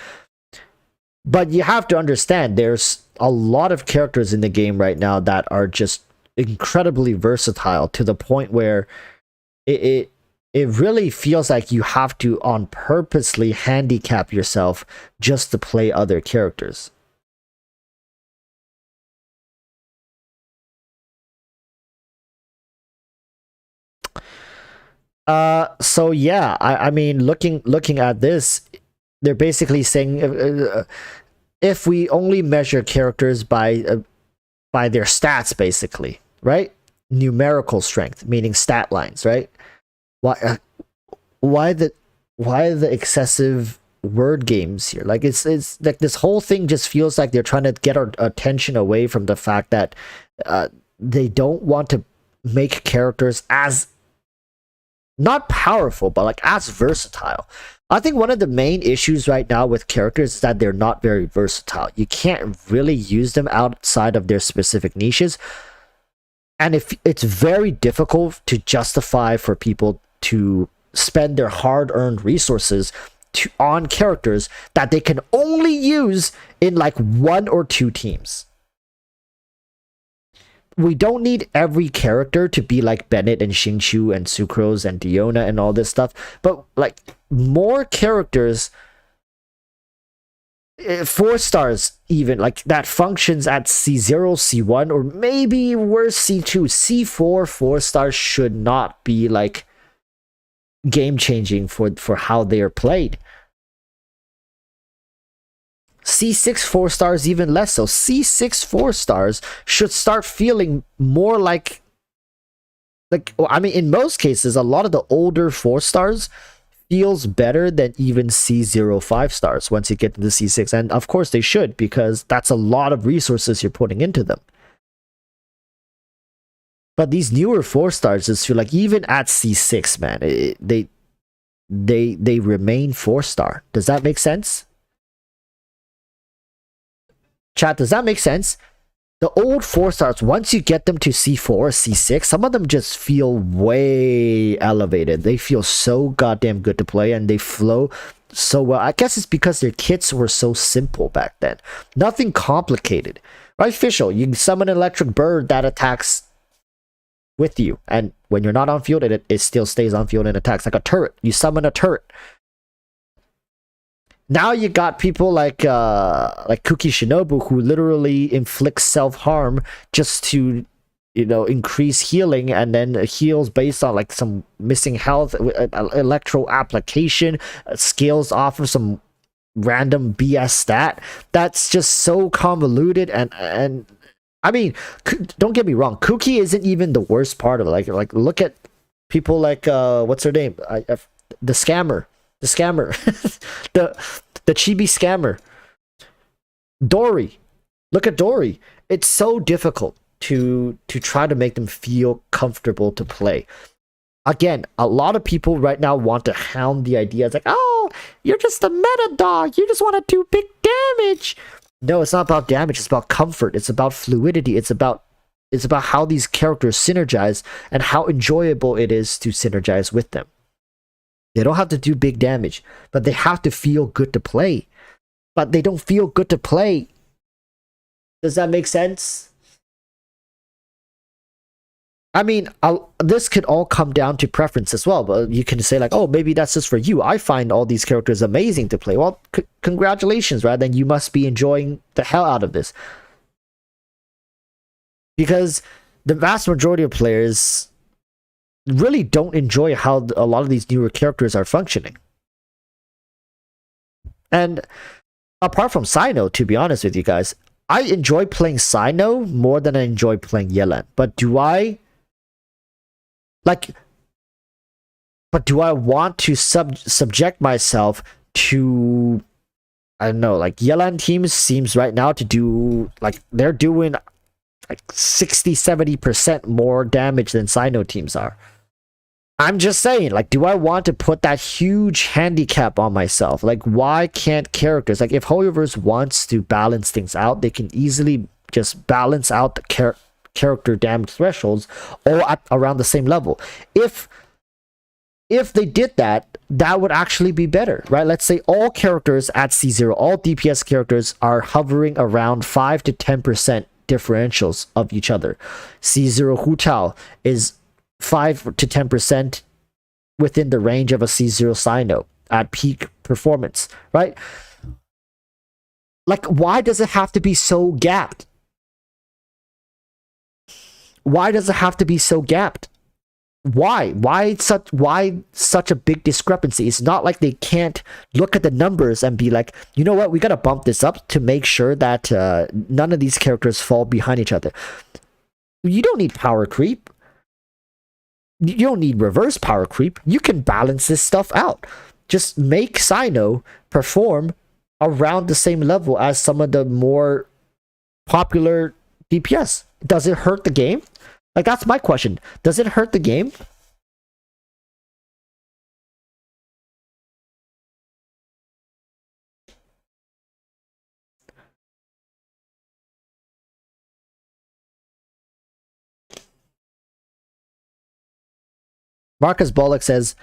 But you have to understand, there's a lot of characters in the game right now that are just incredibly versatile to the point where it really feels like you have to on purposely handicap yourself just to play other characters. So yeah, I mean, looking at this, they're basically saying if we only measure characters by their stats, basically, right? Numerical strength, meaning stat lines, right? Why the excessive word games here? Like, it's like this whole thing just feels like they're trying to get our attention away from the fact that they don't want to make characters as not powerful, but like as versatile. I think one of the main issues right now with characters is that they're not very versatile. You can't really use them outside of their specific niches. And if it's very difficult to justify for people to spend their hard-earned resources on characters that they can only use in like 1 or 2 teams. We don't need every character to be like Bennett and Xingqiu and Sucrose and Diona and all this stuff, but like more characters, 4 stars even, like that functions at C0, C1, or maybe worse C2, C4, 4 stars should not be like game changing for how they are played. C6 4 stars even less so. C6 4 stars should start feeling more like I mean, in most cases, a lot of the older 4 stars feels better than even C0 5 stars once you get to the C6. And of course they should, because that's a lot of resources you're putting into them. But these newer 4 stars just feel like even at C6, man, they remain 4 star. Does that make sense? Chat, does that make sense? The old 4 stars, once you get them to C4, C6, some of them just feel way elevated. They feel so goddamn good to play and they flow so well. I guess it's because their kits were so simple back then. Nothing complicated. Right, Fischl, you summon an electric bird that attacks with you, and when you're not on field, it still stays on field and attacks. Like a turret, you summon a turret. Now you got people like Kuki Shinobu, who literally inflicts self-harm just to, you know, increase healing, and then heals based on like some missing health, electro application, scales off of some random BS stat. That's just so convoluted, and I mean, don't get me wrong, Kuki isn't even the worst part of it. Like look at people like what's her name? The scammer. The scammer. the chibi scammer. Dory. Look at Dory. It's so difficult to try to make them feel comfortable to play. Again, a lot of people right now want to hound the idea. It's like, oh, you're just a meta dog. You just want to do big damage. No, it's not about damage. It's about comfort. It's about fluidity. It's about how these characters synergize and how enjoyable it is to synergize with them. They don't have to do big damage, but they have to feel good to play. But they don't feel good to play. Does that make sense? I mean, this could all come down to preference as well, but you can say like, oh, maybe that's just for you. I find all these characters amazing to play. Well, congratulations, right? Then you must be enjoying the hell out of this. Because the vast majority of players really don't enjoy how a lot of these newer characters are functioning. And apart from Sino, to be honest with you guys, I enjoy playing Sino more than I enjoy playing Yelan. But do I want to subject myself to, I don't know, like Yelan teams seems right now to do, like they're doing like 60-70% more damage than Sino teams are. I'm just saying, like, do I want to put that huge handicap on myself? Like, why can't characters, like, if Hoyoverse wants to balance things out, they can easily just balance out the character damage thresholds all at around the same level. If they did that, that would actually be better, right? Let's say all characters at C0, all DPS characters are hovering around 5 to 10% differentials of each other. C0 Hu Chao is 5 to 10% within the range of a C0 Sino at peak performance, right? Like, why does it have to be so gapped? Why does it have to be so gapped? Why? Why such a big discrepancy? It's not like they can't look at the numbers and be like, you know what, we gotta bump this up to make sure that none of these characters fall behind each other. You don't need power creep. You don't need reverse power creep. You can balance this stuff out. Just make Sino perform around the same level as some of the more popular DPS. Does it hurt the game? Like, that's my question. Does it hurt the game? Marcus Bollock says,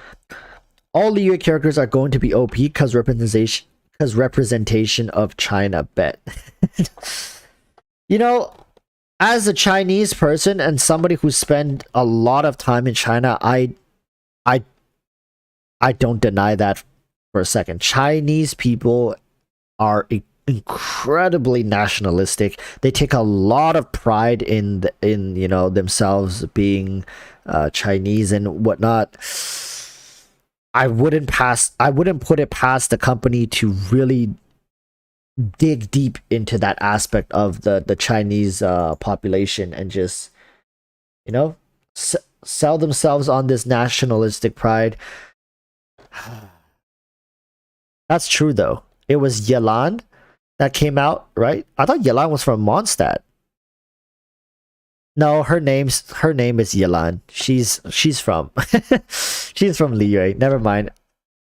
all Liyue characters are going to be OP because representation of China, bet. You know, as a Chinese person and somebody who spent a lot of time in China, I don't deny that for a second. Chinese people are incredibly nationalistic. They take a lot of pride in you know, themselves being Chinese and whatnot. I wouldn't put it past the company to really dig deep into that aspect of the Chinese population and just, you know, sell themselves on this nationalistic pride. That's true though. It was Yelan that came out, right? I thought Yelan was from Mondstadt. No, her name is Yelan. She's from she's from Liyue. Never mind.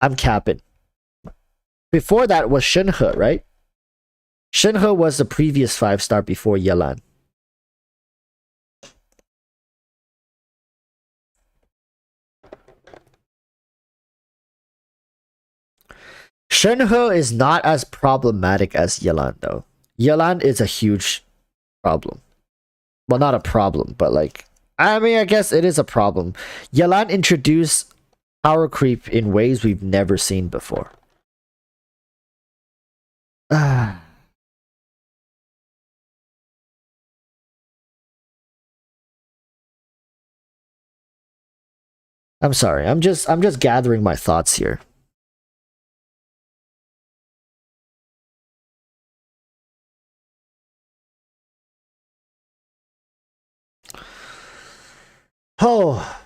I'm capping. Before that was Shenhe, right? Shenhe was the previous 5-star before Yelan. Shenhe is not as problematic as Yelan though. Yelan is a huge problem. Well, not a problem, but like, I mean, I guess it is a problem. Yalan introduced power creep in ways we've never seen before. I'm sorry. I'm just gathering my thoughts here. Oh.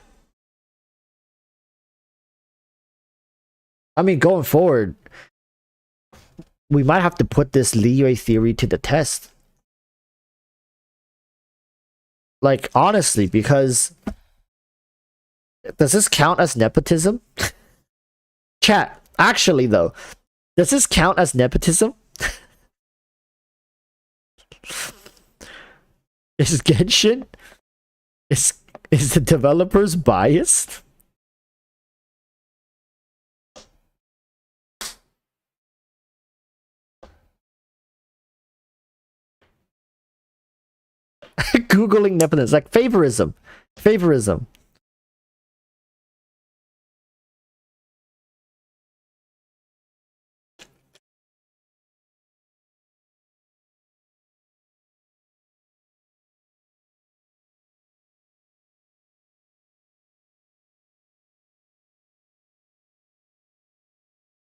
I mean, going forward, we might have to put this Liyue theory to the test. Like, honestly, because does this count as nepotism? Chat, actually though, does this count as nepotism? Is Genshin? Is the developers biased? Googling nepotism, like favorism. Favorism.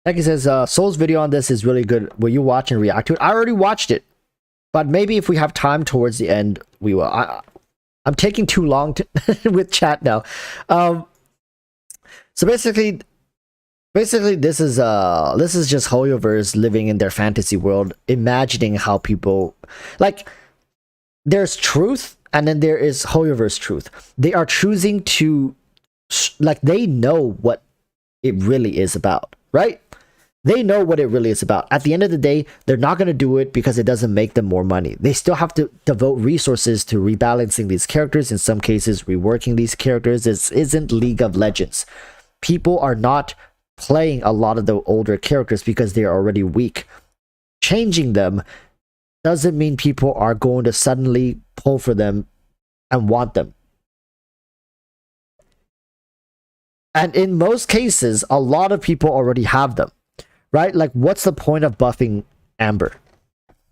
Like he says, Soul's video on this is really good. Will you watch and react to it? I already watched it. But maybe if we have time towards the end, we will. I'm taking too long to with chat now. So basically this is just Hoyoverse living in their fantasy world, imagining how people like. There's truth, and then there is Hoyoverse truth. They are choosing to, like, they know what it really is about, right? They know what it really is about. At the end of the day, they're not going to do it because it doesn't make them more money. They still have to devote resources to rebalancing these characters, in some cases reworking these characters. This isn't League of Legends. People are not playing a lot of the older characters because they are already weak. Changing them doesn't mean people are going to suddenly pull for them and want them. And in most cases, a lot of people already have them. Right? Like, what's the point of buffing Amber?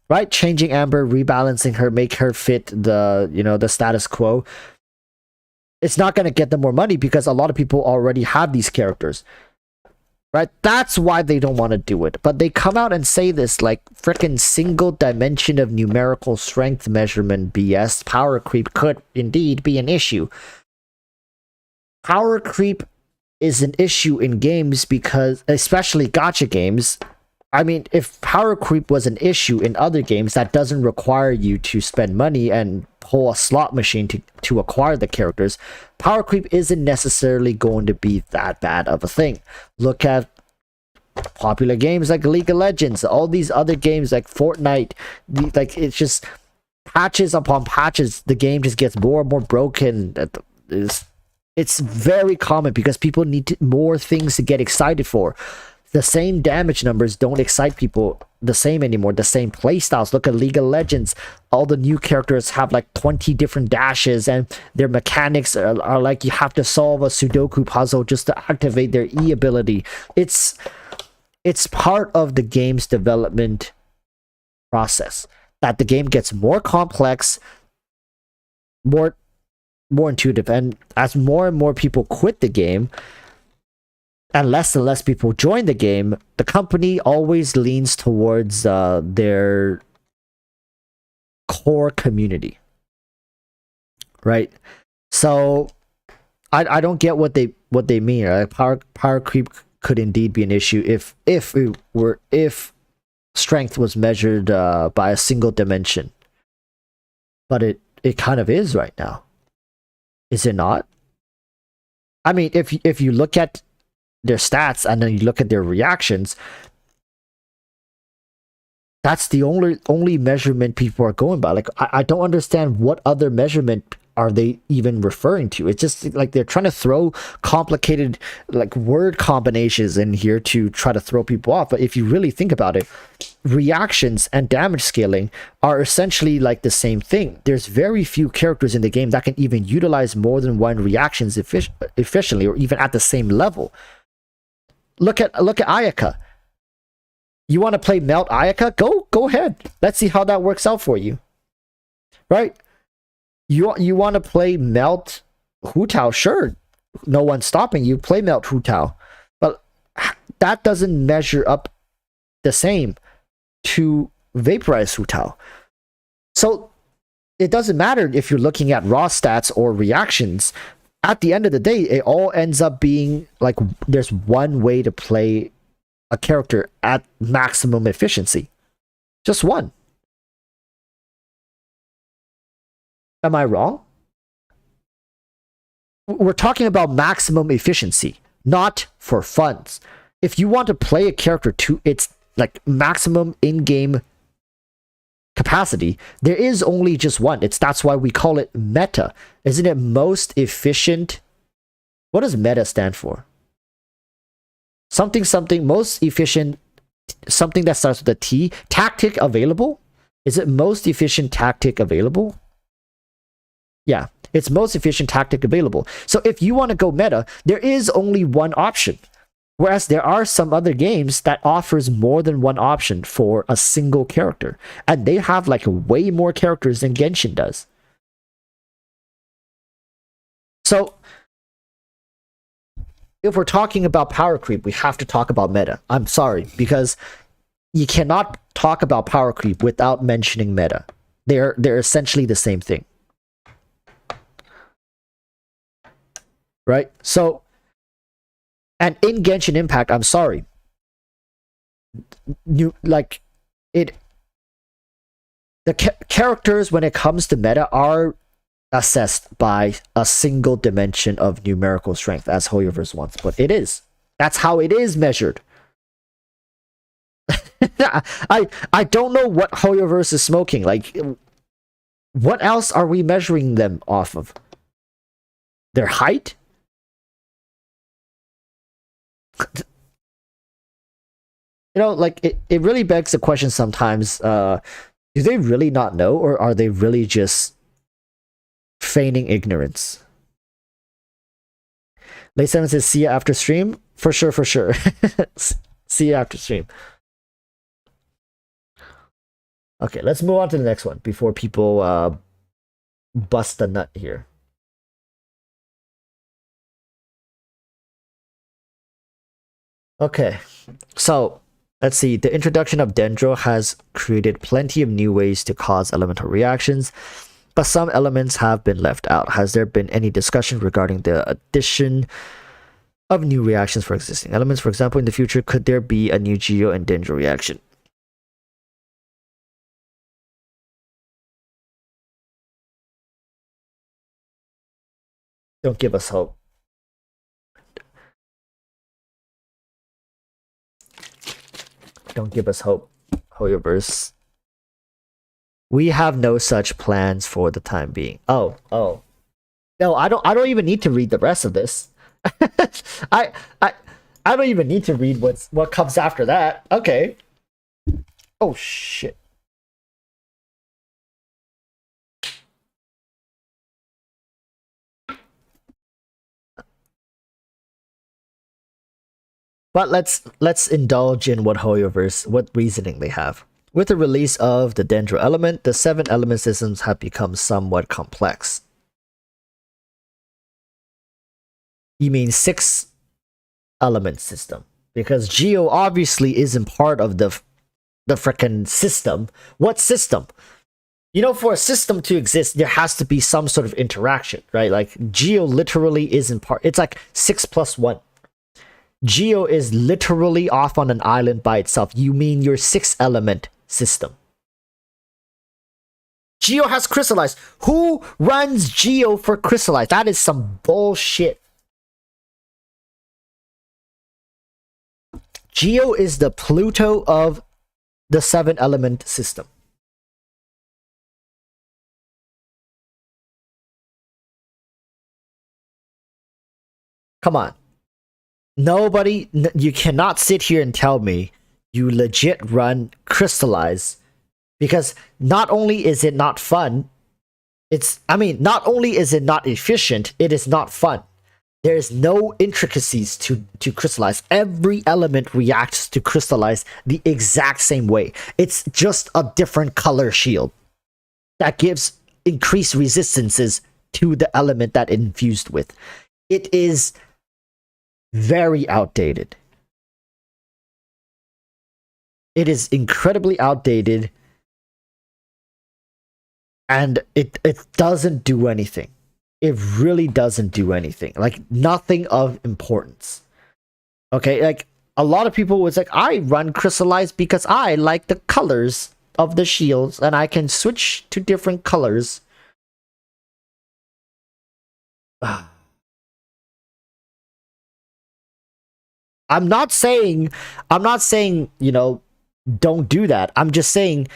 Right? Changing Amber, rebalancing her, make her fit the, the status quo. It's not going to get them more money because a lot of people already have these characters. Right? That's why they don't want to do it. But they come out and say this like freaking single dimension of numerical strength measurement BS. Power creep could indeed be an issue. Power creep is an issue in games because, especially gacha games, I mean, if power creep was an issue in other games that doesn't require you to spend money and pull a slot machine to acquire the characters, power creep isn't necessarily going to be that bad of a thing. Look at popular games like League of Legends, all these other games like Fortnite, like, it's just patches upon patches, the game just gets more and more broken. It's very common because people need more things to get excited for. The same damage numbers don't excite people the same anymore. The same playstyles. Look at League of Legends. All the new characters have like 20 different dashes, and their mechanics are like you have to solve a Sudoku puzzle just to activate their E ability. It's part of the game's development process that the game gets more complex, more intuitive, and as more and more people quit the game and less people join the game, the company always leans towards their core community, right? So I don't get what they mean. Right? Power creep could indeed be an issue if strength was measured by a single dimension, but it kind of is right now. Is it not? I mean, if you look at their stats and then you look at their reactions, that's the only measurement people are going by. Like, I don't understand what other measurement are they even referring to? It's just like they're trying to throw complicated like word combinations in here to try to throw people off. But if you really think about it, reactions and damage scaling are essentially like the same thing. There's very few characters in the game that can even utilize more than one reactions efficiently or even at the same level. Look at Ayaka. You want to play Melt Ayaka? Go ahead. Let's see how that works out for you. Right? You want to play Melt Hu Tao? Sure. No one's stopping you. Play Melt Hu Tao. But that doesn't measure up the same to Vaporize Hu Tao. So it doesn't matter if you're looking at raw stats or reactions. At the end of the day, it all ends up being like there's one way to play a character at maximum efficiency. Just one. Am I wrong? We're talking about maximum efficiency, not for funds. If you want to play a character to its like maximum in-game capacity, there is only just one. That's why we call it meta. Isn't it most efficient? What does meta stand for? Something most efficient, something that starts with a T. Tactic available? Is it most efficient tactic available? Yeah, it's most efficient tactic available. So if you want to go meta, there is only one option. Whereas there are some other games that offers more than one option for a single character. And they have like way more characters than Genshin does. So if we're talking about power creep, we have to talk about meta. I'm sorry, because you cannot talk about power creep without mentioning meta. They're essentially the same thing. Right? So, and in Genshin Impact, I'm sorry. The characters when it comes to meta are assessed by a single dimension of numerical strength, as HoYoverse wants, but it is. That's how it is measured. I don't know what HoYoverse is smoking. Like, what else are we measuring them off of? Their height? You know, like, it really begs the question sometimes, do they really not know, or are they really just feigning ignorance? Late 7 says, see you after stream? For sure, for sure. See you after stream. Okay, let's move on to the next one before people bust a nut here. Okay, so let's see. The introduction of Dendro has created plenty of new ways to cause elemental reactions, but some elements have been left out. Has there been any discussion regarding the addition of new reactions for existing elements? For example, in the future, could there be a new Geo and Dendro reaction? Don't give us hope. Don't give us hope, HoYoverse. We have no such plans for the time being. Oh. No, I don't even need to read the rest of this. I don't even need to read what comes after that. Okay. Oh shit. But let's indulge in what reasoning they have. With the release of the Dendro element, the 7 element systems have become somewhat complex. You mean 6 element system? Because Geo obviously isn't part of the frickin' system. What system? You know, for a system to exist, there has to be some sort of interaction, right? Like Geo literally isn't part. It's like 6 plus 1. Geo is literally off on an island by itself. You mean your 6 element system? Geo has crystallized. Who runs Geo for crystallized? That is some bullshit. Geo is the Pluto of the 7 element system. Come on. You cannot sit here and tell me you legit run Crystallize, because not only is it not fun, not only is it not efficient, it is not fun. There's no intricacies to Crystallize. Every element reacts to Crystallize the exact same way. It's just a different color shield that gives increased resistances to the element that it infused with. It is very outdated. It is incredibly outdated, and it doesn't do anything. It really doesn't do anything. Like, nothing of importance. Okay, like, a lot of people was like, I run Crystallize because I like the colors of the shields, and I can switch to different colors. I'm not saying, you know, don't do that. I'm just saying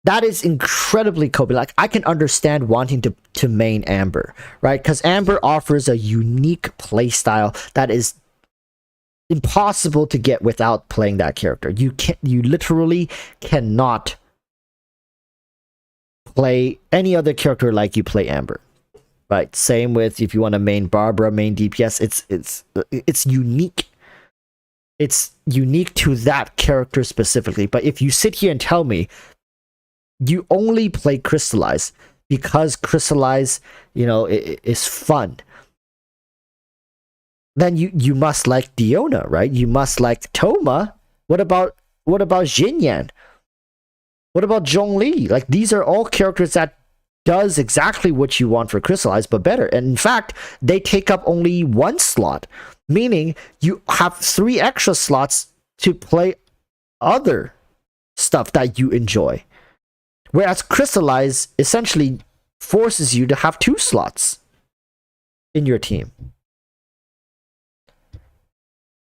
that is incredibly Kobe. Like, I can understand wanting to main Amber, right? Because Amber offers a unique playstyle that is impossible to get without playing that character. You literally cannot play any other character like you play Amber. Right? Same with if you want to main Barbara, main DPS. It's unique. It's unique to that character specifically. But if you sit here and tell me you only play Crystallize because Crystallize, you know, is fun, then you must like Diona, right? You must like Toma. What about Xinyan? What about Zhongli? Like, these are all characters that does exactly what you want for Crystallize, but better. And in fact, they take up only one slot, meaning you have 3 extra slots to play other stuff that you enjoy. Whereas Crystallize essentially forces you to have 2 slots in your team.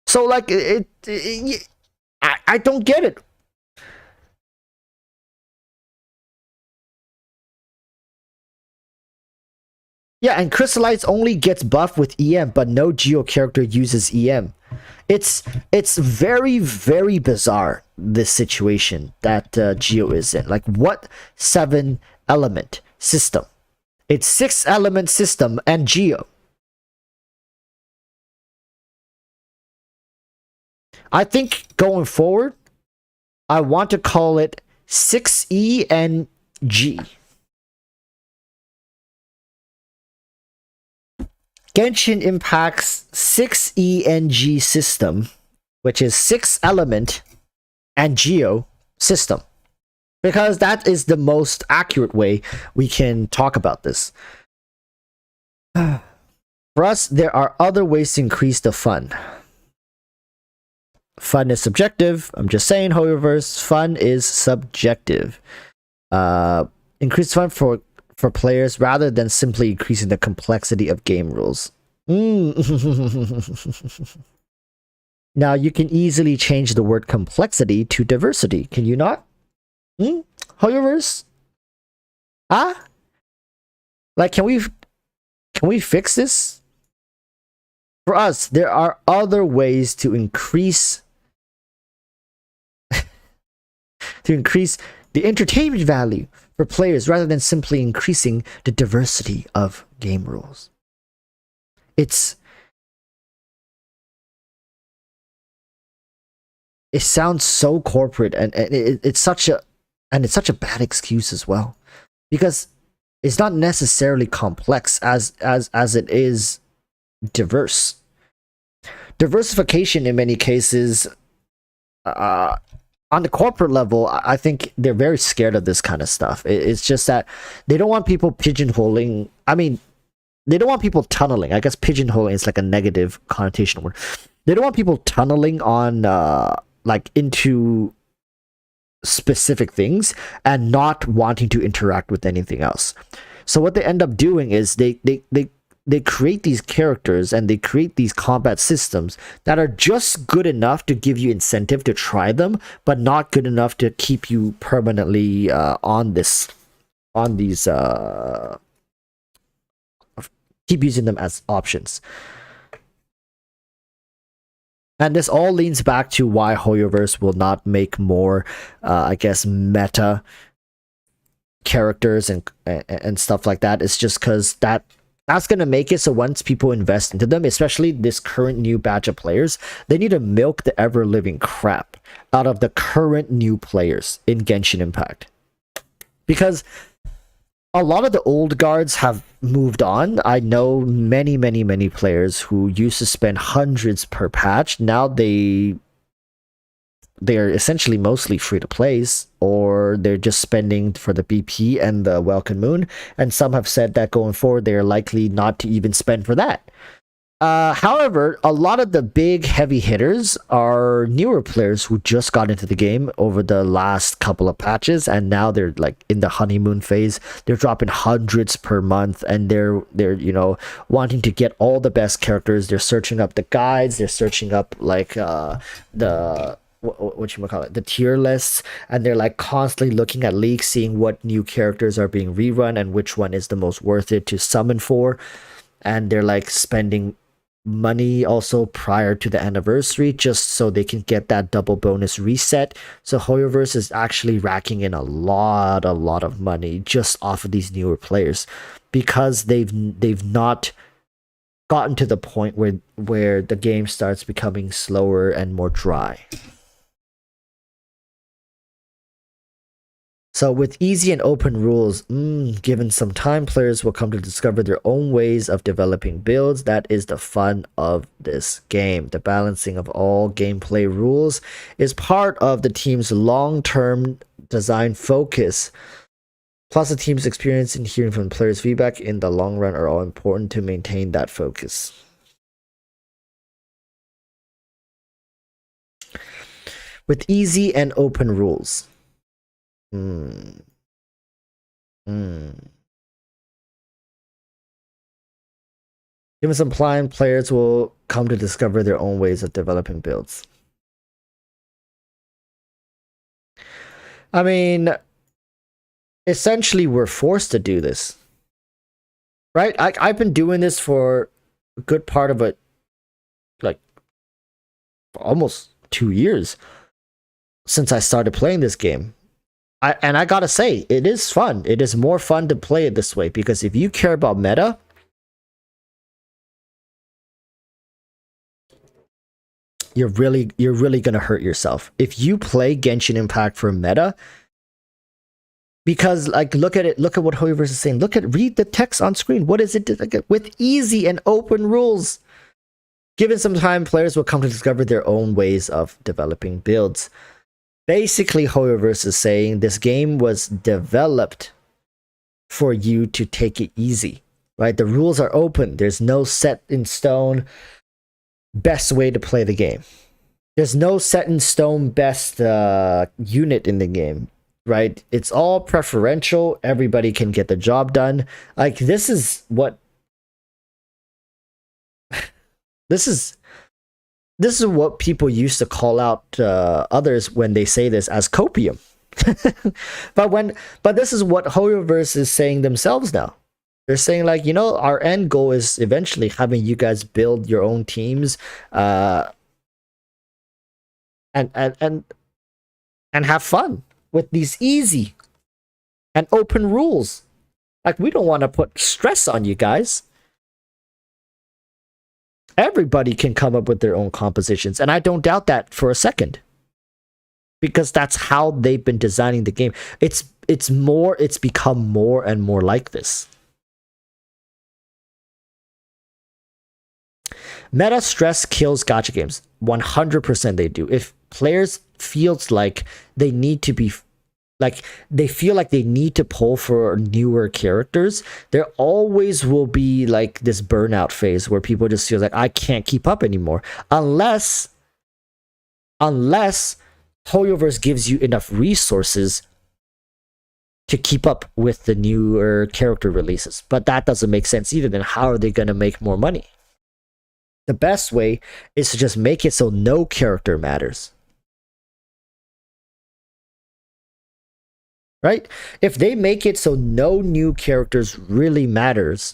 So, like, I don't get it. Yeah, and Crystallize only gets buffed with EM, but no Geo character uses EM. It's very, very bizarre, this situation that Geo is in. Like, what 7 element system? It's 6 element system and Geo. I think going forward, I want to call it 6E and G. Genshin Impact's 6ENG system, which is 6 element and Geo system, because that is the most accurate way we can talk about this. For us, there are other ways to increase the fun. Fun is subjective. I'm just saying, however, fun is subjective. Increase fun for players rather than simply increasing the complexity of game rules. Now, you can easily change the word complexity to diversity, can you not? However's? Like, can we fix this? For us, there are other ways to increase the entertainment value for players rather than simply increasing the diversity of game rules. It sounds so corporate, and it's such a bad excuse as well, because it's not necessarily complex as it is diverse. Diversification in many cases, on the corporate level, I think they're very scared of this kind of stuff. It's just that they don't want people pigeonholing. I mean, they don't want people tunneling. I guess pigeonholing is like a negative connotation word. They don't want people tunneling on like into specific things and not wanting to interact with anything else. So what they end up doing is they create these characters and they create these combat systems that are just good enough to give you incentive to try them, but not good enough to keep you permanently on these keep using them as options. And this all leans back to why Hoyoverse will not make more, I guess, meta characters and stuff like that. It's just because that's gonna make it so once people invest into them, especially this current new batch of players, they need to milk the ever living crap out of the current new players in Genshin Impact, because a lot of the old guards have moved on. I know many players who used to spend hundreds per patch. Now they're essentially mostly free to plays, or they're just spending for the BP and the Welcome Moon. And some have said that going forward, they're likely not to even spend for that. However, a lot of the big heavy hitters are newer players who just got into the game over the last couple of patches, and now they're like in the honeymoon phase. They're dropping hundreds per month, and they're wanting to get all the best characters. They're searching up the guides. They're searching up like the what you call it, the tier lists, and they're like constantly looking at leaks, seeing what new characters are being rerun and which one is the most worth it to summon for. And they're like spending money also prior to the anniversary just so they can get that double bonus reset. So Hoyoverse is actually racking in a lot of money just off of these newer players, because they've not gotten to the point where the game starts becoming slower and more dry. So with easy and open rules, given some time, players will come to discover their own ways of developing builds. That is the fun of this game. The balancing of all gameplay rules is part of the team's long-term design focus. Plus, the team's experience and hearing from players' feedback in the long run are all important to maintain that focus. With easy and open rules. Given some time, players will come to discover their own ways of developing builds. I mean, essentially, we're forced to do this, right? I've been doing this for a good part of it, like almost 2 years since I started playing this game. And I gotta say, it is fun. It is more fun to play it this way, because if you care about meta, you're really gonna hurt yourself if you play Genshin Impact for meta. Because like, look at what Hoyoverse is saying. Read the text on screen. What is it? With easy and open rules. Given some time, players will come to discover their own ways of developing builds. Basically, Hoyoverse is saying this game was developed for you to take it easy, right? The rules are open. There's no set in stone best way to play the game. There's no set in stone best unit in the game, right? It's all preferential. Everybody can get the job done. Like, this is what people used to call out others when they say this as copium. but this is what Hoyoverse is saying themselves now. They're saying, like, our end goal is eventually having you guys build your own teams and have fun with these easy and open rules. Like, we don't want to put stress on you guys. Everybody can come up with their own compositions, and I don't doubt that for a second, because that's how they've been designing the game. It's become more and more like this. Meta stress kills gacha games. 100% they do. If players feels like they need to be, like, they feel like they need to pull for newer characters, there always will be like this burnout phase where people just feel like, I can't keep up anymore. Unless Hoyoverse gives you enough resources to keep up with the newer character releases. But that doesn't make sense either. Then how are they going to make more money? The best way is to just make it so no character matters. Right? If they make it so no new characters really matters,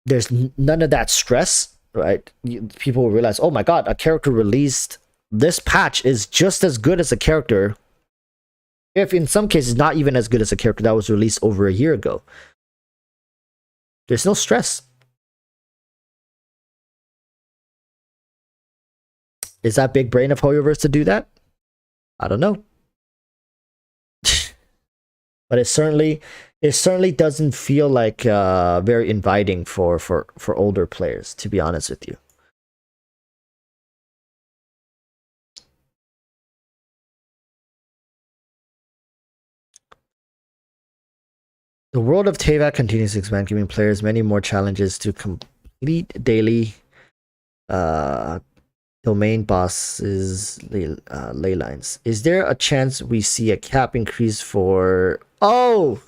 there's none of that stress. right? People will realize, oh my god, a character released this patch is just as good as a character, if in some cases not even as good as a character that was released over a year ago. There's no stress. Is that big brain of Hoyoverse to do that? I don't know. But it certainly doesn't feel like very inviting for older players, to be honest with you. The world of Teyvat continues to expand, giving players many more challenges to complete daily domain bosses ley lines. Is there a chance we see a cap increase for... Oh!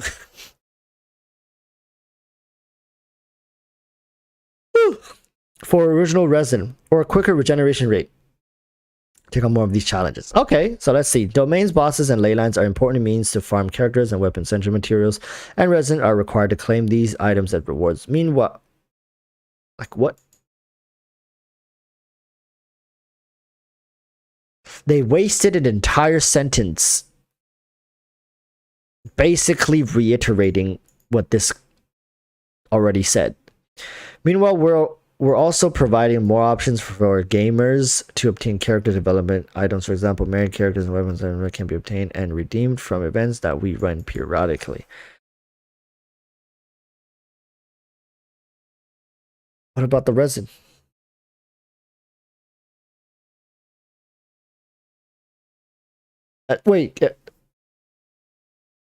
For original resin, or a quicker regeneration rate? Take on more of these challenges. Okay, so let's see. Domains, bosses, and ley lines are important means to farm characters and weapon central materials, and resin are required to claim these items as rewards. Meanwhile, like what? They wasted an entire sentence basically reiterating what this already said. Meanwhile, we're also providing more options for gamers to obtain character development items. For example, married characters and weapons that can be obtained and redeemed from events that we run periodically. What about the resin? Wait,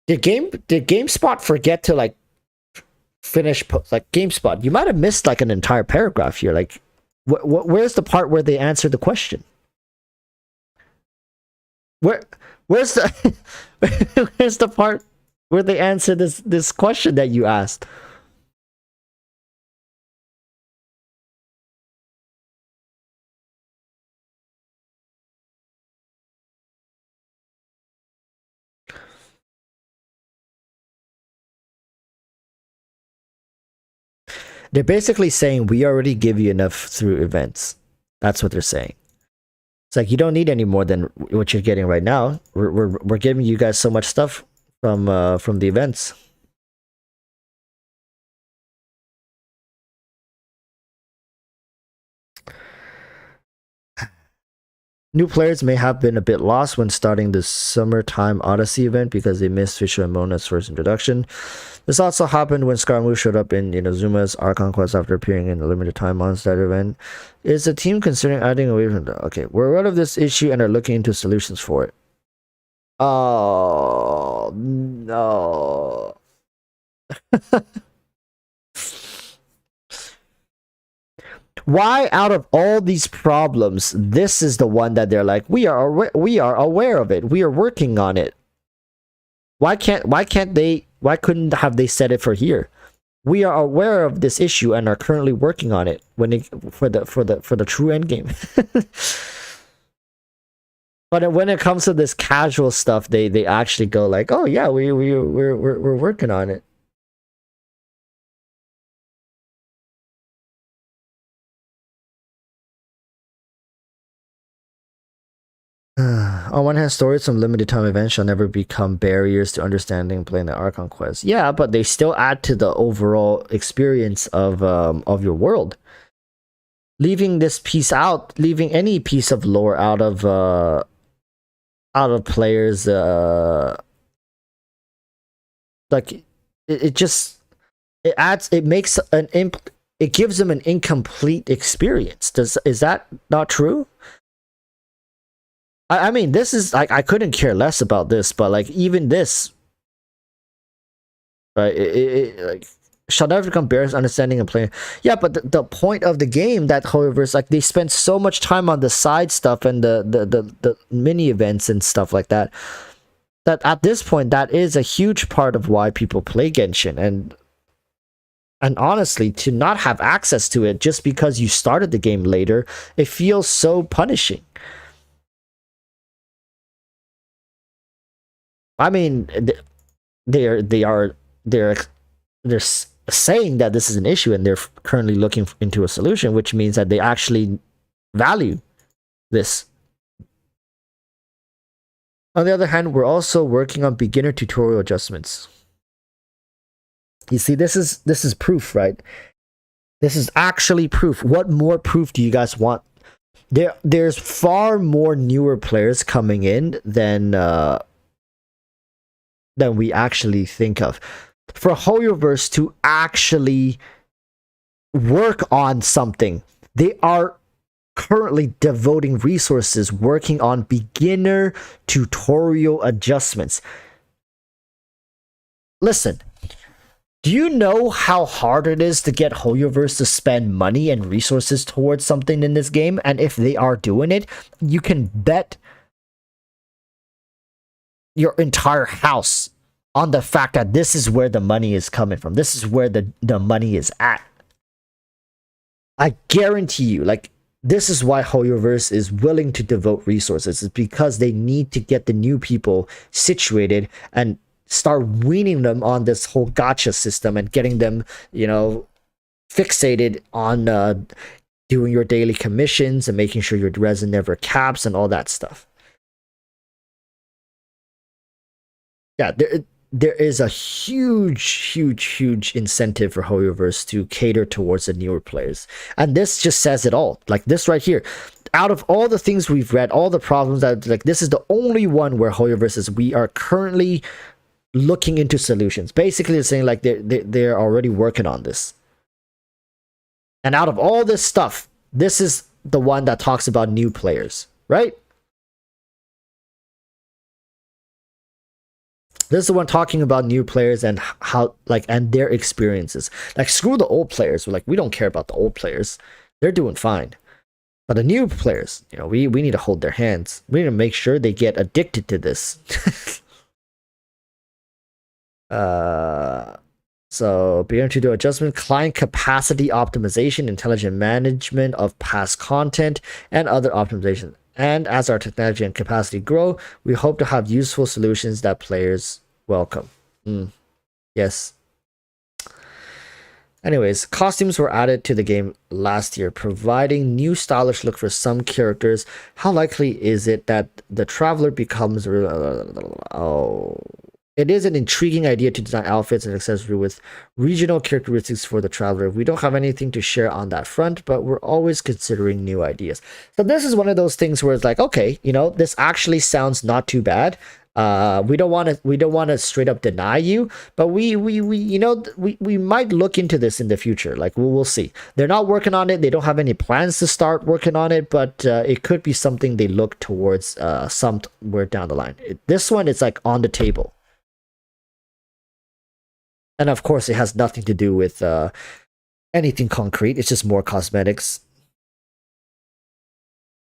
did GameSpot forget to like finish like GameSpot? You might have missed like an entire paragraph here. Like, where's the part where they answered the question? Where's the where's the part where they answer this question that you asked? They're basically saying we already give you enough through events. That's what they're saying. It's like you don't need any more than what you're getting right now. We're giving you guys so much stuff from the events. New players may have been a bit lost when starting the Summertime Odyssey event because they missed Fisher and Mona's first introduction. This also happened when Skarmory showed up in Zuma's Archon Quest after appearing in a limited time monster event. Is the team considering adding away from the... Okay, we're aware of this issue and are looking into solutions for it. Oh, no. Why, out of all these problems, this is the one that they're like, we are aware of it. We are working on it. Why couldn't they said it for here? We are aware of this issue and are currently working on it for the true end game. But when it comes to this casual stuff, they actually go like, oh yeah, we're working on it. On one hand, stories from limited time events shall never become barriers to understanding and playing the Archon Quest. Yeah, but they still add to the overall experience of your world. Leaving this piece out, leaving any piece of lore out of players, like it just it gives them an incomplete experience. Is that not true? I mean, this is like, I couldn't care less about this, but like even this, right? Like shall never become barriers understanding and playing. Yeah, but the point of the game that, however, is like they spend so much time on the side stuff and the mini events and stuff like that. That at this point, that is a huge part of why people play Genshin, and honestly, to not have access to it just because you started the game later, it feels so punishing. I mean, they're saying that this is an issue and they're currently looking into a solution, which means that they actually value this. On the other hand, we're also working on beginner tutorial adjustments. You see, this is proof, right? This is actually proof. What more proof do you guys want? There's far more newer players coming in than we actually think of. For HoYoverse to actually work on something, they are currently devoting resources working on beginner tutorial adjustments. Listen, do you know how hard it is to get HoYoverse to spend money and resources towards something in this game? And if they are doing it, you can bet your entire house on the fact that this is where the money is coming from. This is where the money is at. I guarantee you, like, this is why HoYoverse is willing to devote resources. It's because they need to get the new people situated and start weaning them on this whole gacha system and getting them, you know, fixated on doing your daily commissions and making sure your resin never caps and all that stuff. Yeah, there is a huge incentive for HoYoverse to cater towards the newer players. And this just says it all. Like this right here. Out of all the things we've read, all the problems that, like, this is the only one where HoYoverse says we are currently looking into solutions. Basically, it's saying like they're already working on this. And out of all this stuff, this is the one that talks about new players, right? This is the one talking about new players and how, like, and their experiences. Like, screw the old players. We're like, we don't care about the old players. They're doing fine. But the new players, you know, we need to hold their hands. We need to make sure they get addicted to this. So beginner to do adjustment, client capacity optimization, intelligent management of past content, and other optimization. And as our technology and capacity grow, we hope to have useful solutions that players welcome. Yes. Anyways, costumes were added to the game last year, providing new stylish look for some characters. How likely is it that the Traveler becomes... It is an intriguing idea to design outfits and accessories with regional characteristics for the Traveler. We don't have anything to share on that front, but we're always considering new ideas. So this is one of those things where it's like, okay, you know, this actually sounds not too bad. We don't want to straight up deny you, but we might look into this in the future. Like we'll see. They're not working on it. They don't have any plans to start working on it, but it could be something they look towards somewhere down the line. This one, it's like on the table. And of course, it has nothing to do with anything concrete. It's just more cosmetics.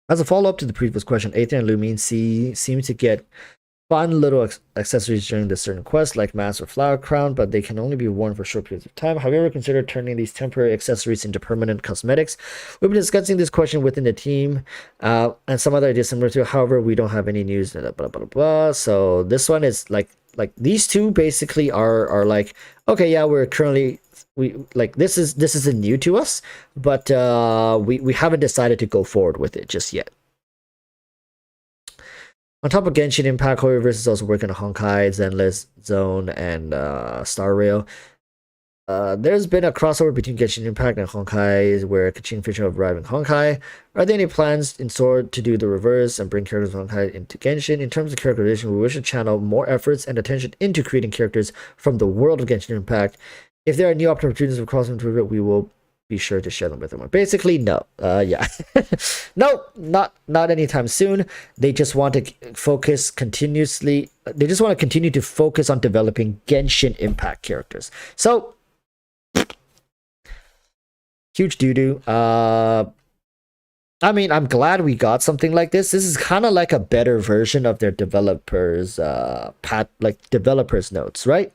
As a follow-up to the previous question, Aether and Lumine seem to get fun little accessories during the certain quests, like Mask or Flower Crown, but they can only be worn for short periods of time. Have you ever considered turning these temporary accessories into permanent cosmetics? We've been discussing this question within the team, and some other ideas similar to it. However, we don't have any news. Blah, blah, blah, blah. So this one is like these two basically are like, okay, yeah, we're currently this isn't new to us, but we haven't decided to go forward with it just yet. On top of Genshin Impact, HoYoverse is also working on Honkai, Zenless Zone, and Star Rail. There's been a crossover between Genshin Impact and Honkai, where Kachin Fisher have arrived in Honkai. Are there any plans in store to do the reverse and bring characters from Honkai into Genshin? In terms of characterization, we wish to channel more efforts and attention into creating characters from the world of Genshin Impact. If there are new opportunities for crossover, we will be sure to share them with everyone. Basically, no. Yeah. No, not anytime soon. They just want to focus continuously. They just want to continue to focus on developing Genshin Impact characters. So, huge doo-doo. I mean, I'm glad we got something like this. This is kind of like a better version of their developers developers notes, right?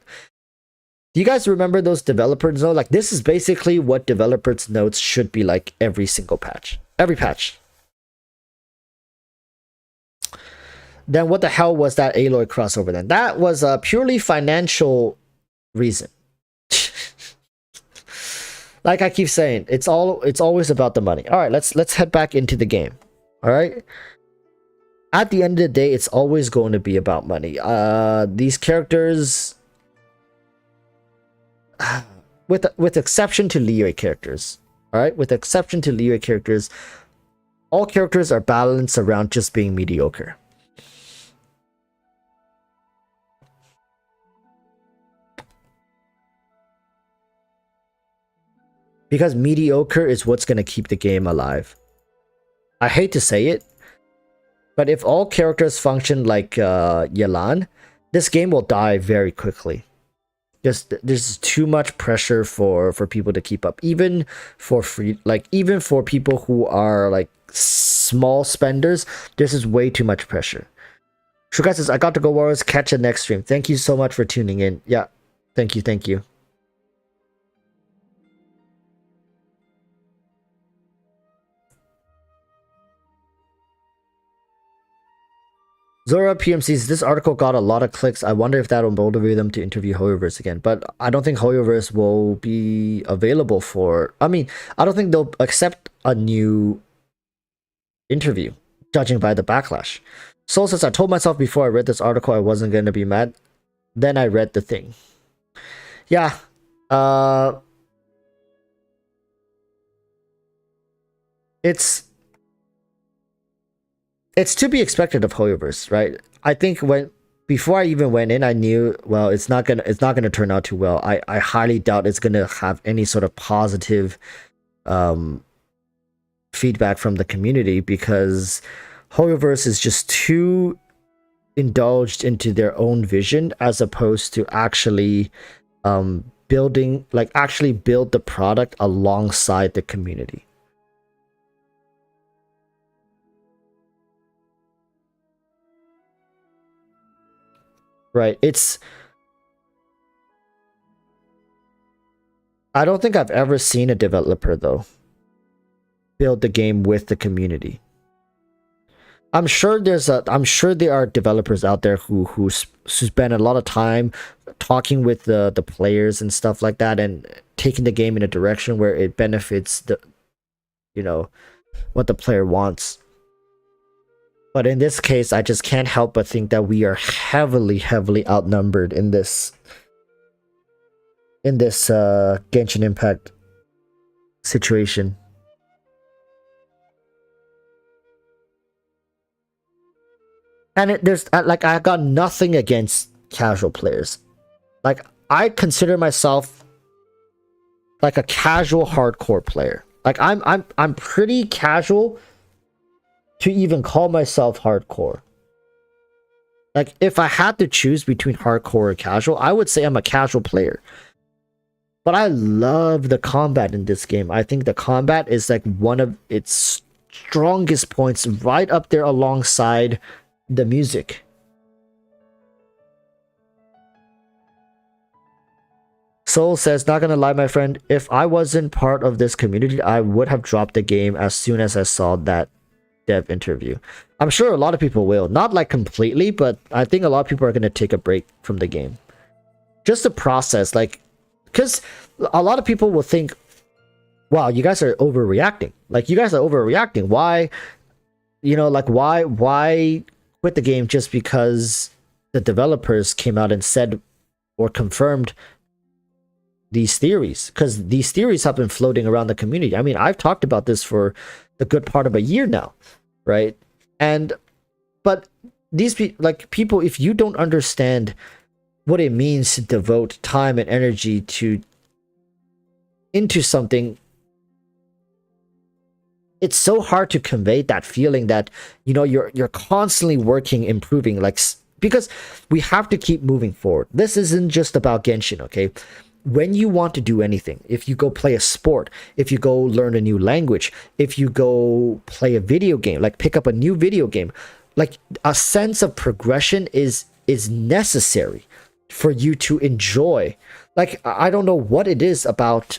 Do you guys remember those developers notes? Like, this is basically what developers notes should be like every single patch. Every patch. Then what the hell was that Aloy crossover then? That was a purely financial reason. like I keep saying, it's always about the money. All right, let's head back into the game. All right. At the end of the day, it's always going to be about money. These characters, with exception to Liyue characters, all right, with exception to Liyue characters, all characters are balanced around just being mediocre. Because mediocre is what's going to keep the game alive. I hate to say it, but if all characters function like Yelan, this game will die very quickly. Just there's too much pressure for people to keep up, even for even for people who are like small spenders. This is way too much pressure. Shukai says, I got to go, Warriors. Catch a next stream. Thank you so much for tuning in. Yeah, thank you. Zora PMCs, this article got a lot of clicks. I wonder if that will motivate them to interview HoYoverse again. But I don't think HoYoverse will be available for... I mean, I don't think they'll accept a new interview, judging by the backlash. Soul says, I told myself before I read this article I wasn't going to be mad. Then I read the thing. Yeah. It's to be expected of HoYoverse, right? I think before I even went in, I knew, well, it's not gonna turn out too well. I highly doubt it's gonna have any sort of positive feedback from the community, because HoYoverse is just too indulged into their own vision as opposed to actually build the product alongside the community. Right, I don't think I've ever seen a developer though build the game with the community. I'm sure there are developers out there who spend a lot of time talking with the players and stuff like that, and taking the game in a direction where it benefits what the player wants. But in this case, I just can't help but think that we are heavily outnumbered in this Genshin Impact situation. And there's I got nothing against casual players. Like, I consider myself like a casual hardcore player. Like, I'm pretty casual to even call myself hardcore. Like, if I had to choose between hardcore or casual, I would say I'm a casual player. But I love the combat in this game. I think the combat is like one of its strongest points, right up there alongside the music. Soul says, not gonna lie, my friend, if I wasn't part of this community, I would have dropped the game as soon as I saw that dev interview. I'm sure a lot of people will. Not like completely, but I think a lot of people are going to take a break from the game. Just the process, like, because a lot of people will think, wow, you guys are overreacting. Like, you guys are overreacting. Why, why quit the game just because the developers came out and said or confirmed these theories? Because these theories have been floating around the community. I mean, I've talked about this for the good part of a year now, right? But these people, if you don't understand what it means to devote time and energy into something, it's so hard to convey that feeling that you're constantly working, improving, like, because we have to keep moving forward. This isn't just about Genshin, okay? When you want to do anything, if you go play a sport, if you go learn a new language, if you go play a video game, like pick up a new video game, like, a sense of progression is necessary for you to enjoy. Like, I don't know what it is about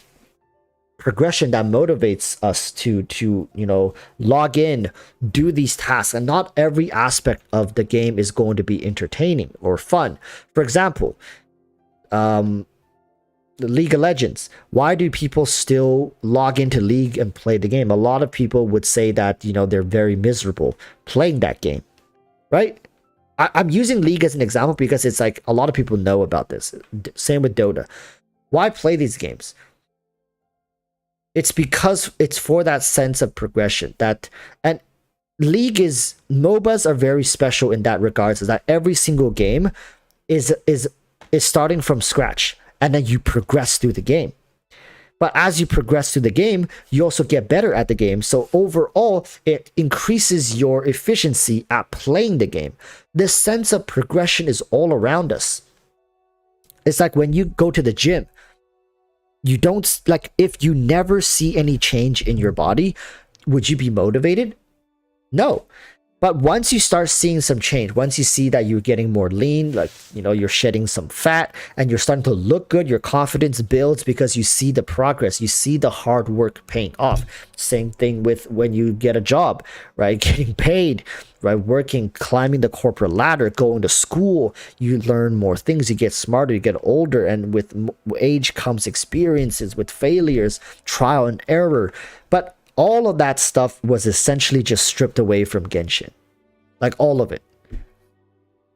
progression that motivates us to log in, do these tasks, and not every aspect of the game is going to be entertaining or fun. For example, League of Legends. Why do people still log into League and play the game? A lot of people would say that, you know, they're very miserable playing that game, right? I'm using League as an example because it's like a lot of people know about this. Same with Dota. Why play these games? It's because it's for that sense of progression. And League is, MOBAs are very special in that regards, is that every single game is starting from scratch, and then you progress through the game. But as you progress through the game, you also get better at the game. So overall, it increases your efficiency at playing the game. This sense of progression is all around us. It's like when you go to the gym, you don't, like, if you never see any change in your body, would you be motivated? No. But once you start seeing some change, once you see that you're getting more lean, like, you know, you're shedding some fat and you're starting to look good, your confidence builds because you see the progress, you see the hard work paying off. Same thing with when you get a job, right? Getting paid, right? Working, climbing the corporate ladder, going to school, you learn more things, you get smarter, you get older, and with age comes experiences, with failures, trial and error. But all of that stuff was essentially just stripped away from Genshin. Like, all of it.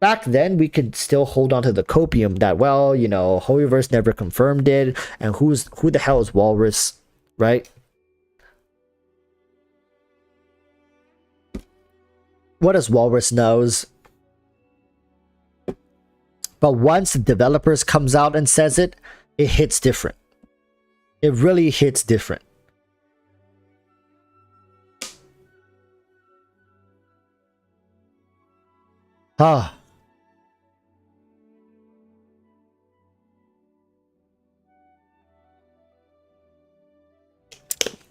Back then, we could still hold on to the copium that, well, you know, HoYoverse never confirmed it, and who the hell is Walrus, right? What does Walrus knows? But once the developers comes out and says it, it hits different. It really hits different. Ah.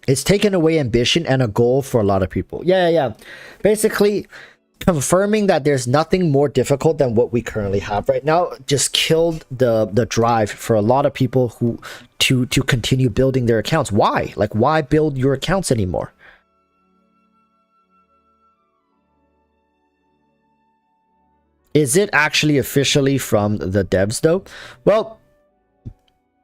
It's taken away ambition and a goal for a lot of people. Yeah. Basically, confirming that there's nothing more difficult than what we currently have right now just killed the drive for a lot of people who to continue building their accounts. Why? Like, why build your accounts anymore? Is it actually officially from the devs though? Well,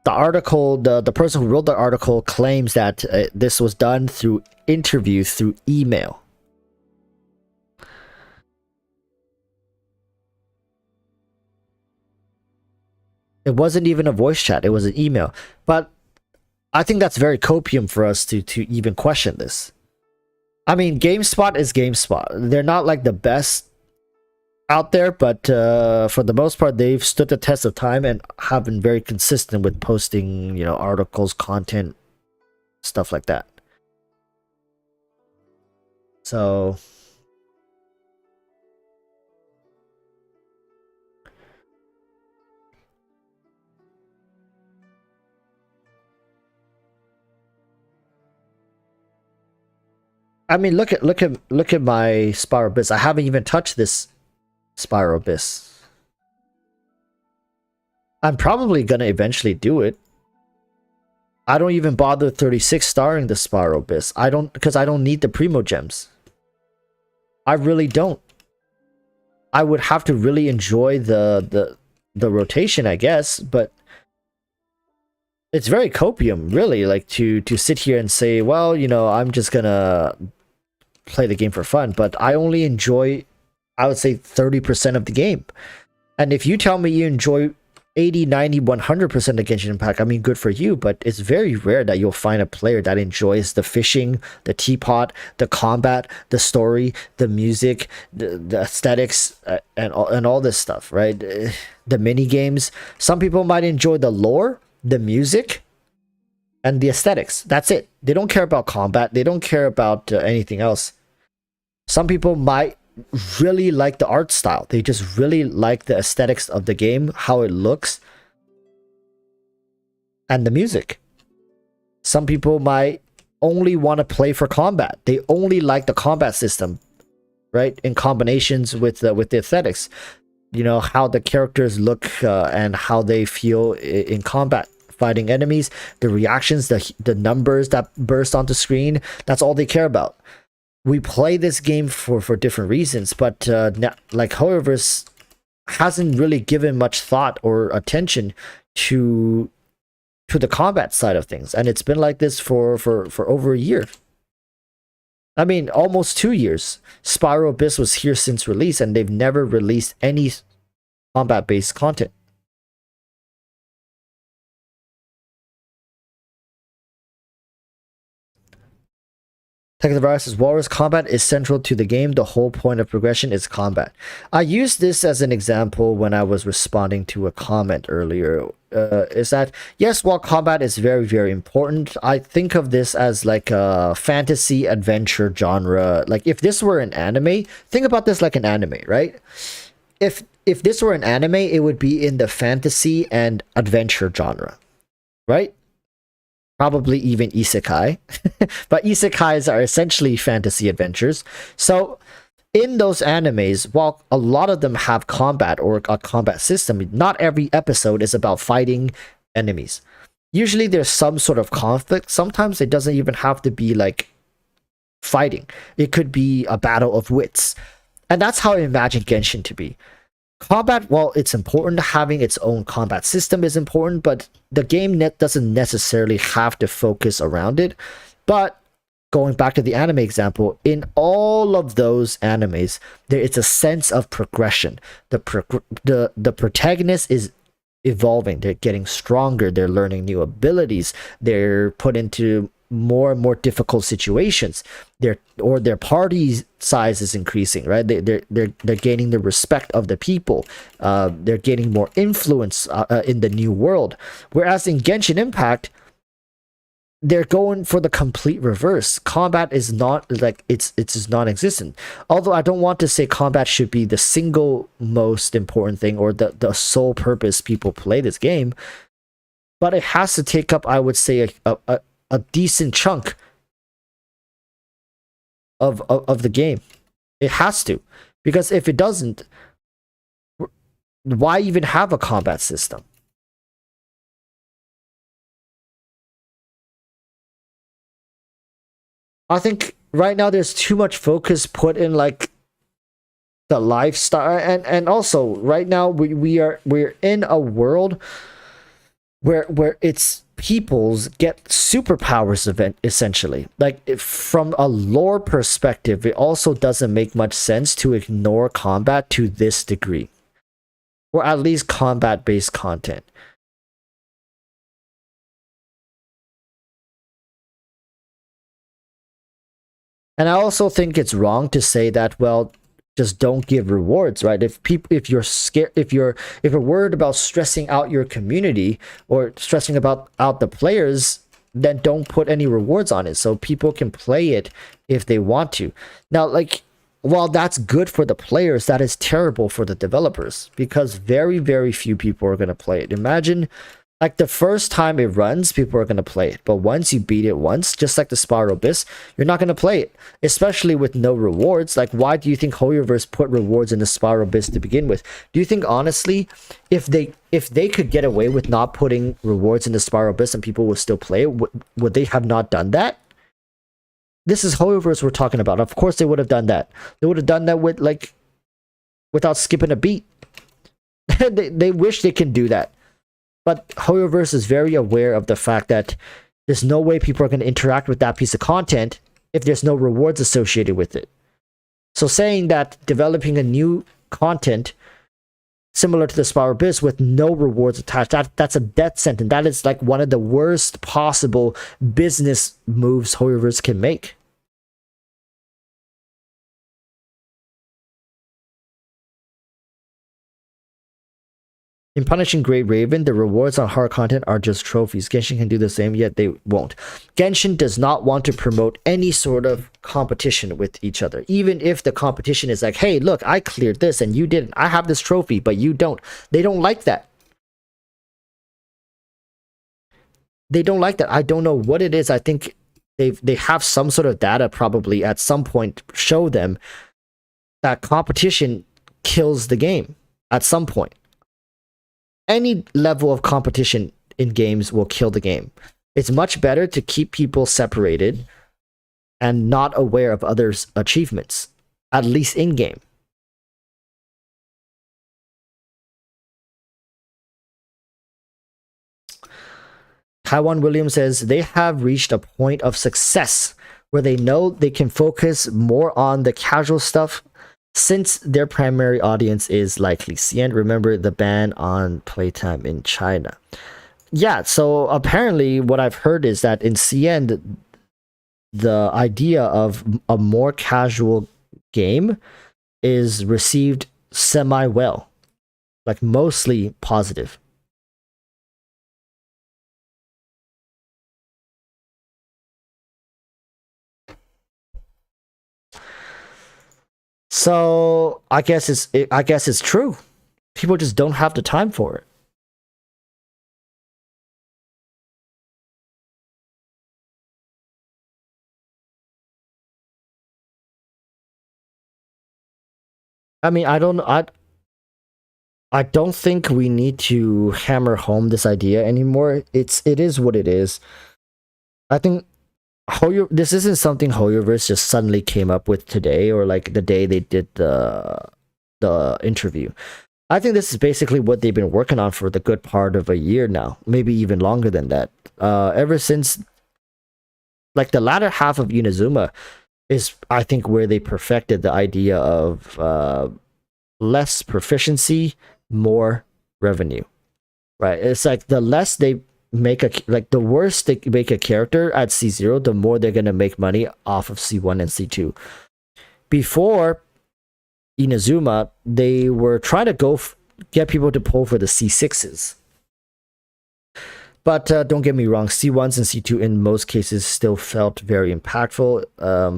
the article, the person who wrote the article claims that this was done through interviews through email. It wasn't even a voice chat, it was an email. But I think that's very copium for us to even question this. I mean, GameSpot is GameSpot. They're not like the best out there, but for the most part, they've stood the test of time and have been very consistent with posting, you know, articles, content, stuff like that. So I mean, look at my Spiral Abyss. I haven't even touched this Spiral Abyss. I'm probably gonna eventually do it. I don't even bother 36 starring the Spiral Abyss. Because I don't need the Primo Gems. I really don't. I would have to really enjoy the rotation, I guess, but it's very copium, really, like to sit here and say, well, you know, I'm just gonna play the game for fun, but I only enjoy, I would say, 30% of the game. And if you tell me you enjoy 80, 90, 100% of Genshin Impact, I mean, good for you, but it's very rare that you'll find a player that enjoys the fishing, the teapot, the combat, the story, the music, the aesthetics, and all this stuff, right? The mini games. Some people might enjoy the lore, the music, and the aesthetics. That's it. They don't care about combat. They don't care about anything else. Some people might really like the art style. They just really like the aesthetics of the game, how it looks, and the music. Some people might only want to play for combat. They only like the combat system, right? In combinations with the aesthetics. You know, how the characters look and how they feel in combat, fighting enemies, the reactions, the numbers that burst onto screen. That's all they care about. We play this game for different reasons, but like HoYoverse hasn't really given much thought or attention to to the combat side of things, and it's been like this for over a year. I mean, almost 2 years. Spiral Abyss was here since release, and they've never released any combat-based content. Virus says, Walrus combat is central to the game. The whole point of progression is combat. I used this as an example when I was responding to a comment earlier. Is that, yes, while combat is very, very important, I think of this as like a fantasy adventure genre. Like, if this were an anime, think about this like an anime, right? If this were an anime, it would be in the fantasy and adventure genre, right? Probably even isekai. But isekais are essentially fantasy adventures. So in those animes, while a lot of them have combat or a combat system, not every episode is about fighting enemies. Usually there's some sort of conflict. Sometimes it doesn't even have to be like fighting. It could be a battle of wits. And that's how I imagine Genshin to be. Combat, while it's important, having its own combat system is important, but the game doesn't necessarily have to focus around it. But going back to the anime example, in all of those animes, there is a sense of progression. The protagonist is evolving, they're getting stronger, they're learning new abilities, they're put into more and more difficult situations. Their party size is increasing, right? They're gaining the respect of the people. They're gaining more influence in the new world. Whereas in Genshin Impact, they're going for the complete reverse. Combat is not like it's just non-existent. Although I don't want to say combat should be the single most important thing or the sole purpose people play this game, but it has to take up, I would say, a decent chunk of the game. It has to, because if it doesn't, why even have a combat system? I think right now there's too much focus put in like the lifestyle, and also right now we're in a world where it's peoples get superpowers essentially. Like, from a lore perspective, it also doesn't make much sense to ignore combat to this degree, or at least combat based content. And I also think it's wrong to say that, well, just don't give rewards, right? If you're scared, if you're worried about stressing out your community or stressing out the players, then don't put any rewards on it so people can play it if they want to. Now, like, while that's good for the players, that is terrible for the developers, because very, very few people are going to play it. Imagine, like, the first time it runs, people are going to play it. But once you beat it once, just like the Spiral Abyss, you're not going to play it. Especially with no rewards. Like, why do you think HoYoverse put rewards in the Spiral Abyss to begin with? Do you think, honestly, if they could get away with not putting rewards in the Spiral Abyss and people would still play it, would they have not done that? This is HoYoverse we're talking about. Of course they would have done that. They would have done that with, like, without skipping a beat. they wish they can do that. But HoYoverse is very aware of the fact that there's no way people are going to interact with that piece of content if there's no rewards associated with it. So saying that developing a new content similar to the Spiral Abyss with no rewards attached, that's a death sentence. That is like one of the worst possible business moves HoYoverse can make. In punishing Great Raven, the rewards on hard content are just trophies. Genshin can do the same, yet they won't. Genshin does not want to promote any sort of competition with each other. Even if the competition is like, hey, look, I cleared this and you didn't. I have this trophy, but you don't. They don't like that. They don't like that. I don't know what it is. I think they have some sort of data probably at some point show them that competition kills the game at some point. Any level of competition in games will kill the game. It's much better to keep people separated and not aware of others' achievements, at least in game. Taiwan Williams says they have reached a point of success where they know they can focus more on the casual stuff since their primary audience is likely CN. Remember the ban on playtime in China. Yeah, so apparently what I've heard is that in CN, the idea of a more casual game is received semi well, like mostly positive. So I guess it's true. People just don't have the time for it. I mean, I don't think we need to hammer home this idea anymore. It is what it is. I think this isn't something Hoyoverse just suddenly came up with today or like the day they did the interview. I think this is basically what they've been working on for the good part of a year now, maybe even longer than that. Ever since like the latter half of Inazuma is, I think, where they perfected the idea of less proficiency, more revenue. Right? It's like the less they make the worse they make a character at C0, the more they're gonna make money off of C1 and C2. Before Inazuma, they were trying to get people to pull for the C6s. But don't get me wrong, C1s and C2 in most cases still felt very impactful.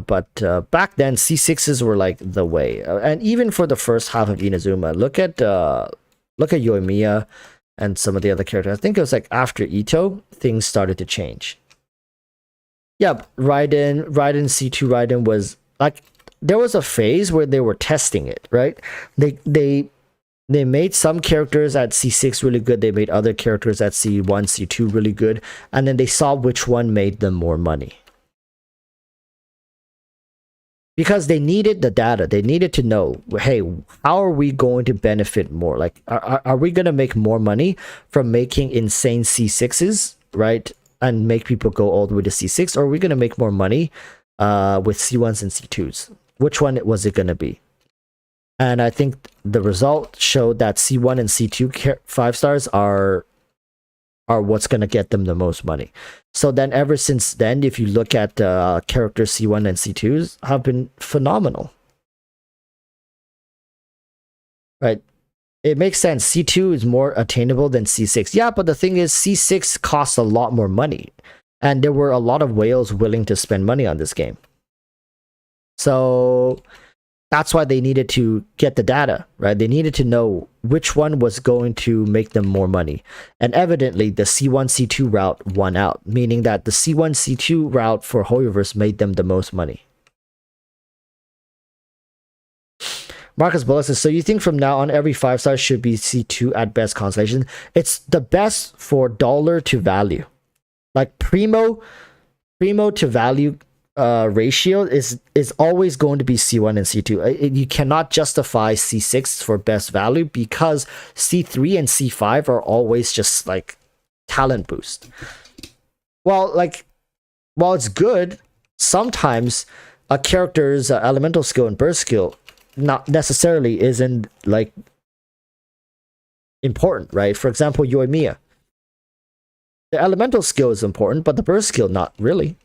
But back then, C6s were like the way. And even for the first half of Inazuma, look at Yoimiya and some of the other characters. I think it was like after Ito, things started to change. Yeah, Raiden C2 Raiden was like there was a phase where they were testing it, right? They made some characters at C6 really good. They made other characters at C1, C2 really good, and then they saw which one made them more money. Because they needed the data. They needed to know, hey, how are we going to benefit more? Like, are we going to make more money from making insane C6s, right? And make people go all the way to C6? Or are we going to make more money with C1s and C2s? Which one was it going to be? And I think the result showed that C1 and C2 5 stars are what's going to get them the most money. So then ever since then, if you look at characters C1 and C2s have been phenomenal. Right? It makes sense. C2 is more attainable than C6. Yeah, but the thing is C6 costs a lot more money. And there were a lot of whales willing to spend money on this game. So that's why they needed to get the data, right? They needed to know which one was going to make them more money. And evidently, the C1, C2 route won out, meaning that the C1, C2 route for Hoyoverse made them the most money. Marcus Bullock says, so you think from now on, every 5 stars should be C2 at best constellation? It's the best for dollar to value. Like primo to value ratio is always going to be C1 and C2. You cannot justify C6 for best value because C3 and C5 are always just like talent boost. Well, like while it's good, sometimes a character's elemental skill and burst skill not necessarily isn't like important, right? For example, Yoimiya. The elemental skill is important, but the burst skill not really.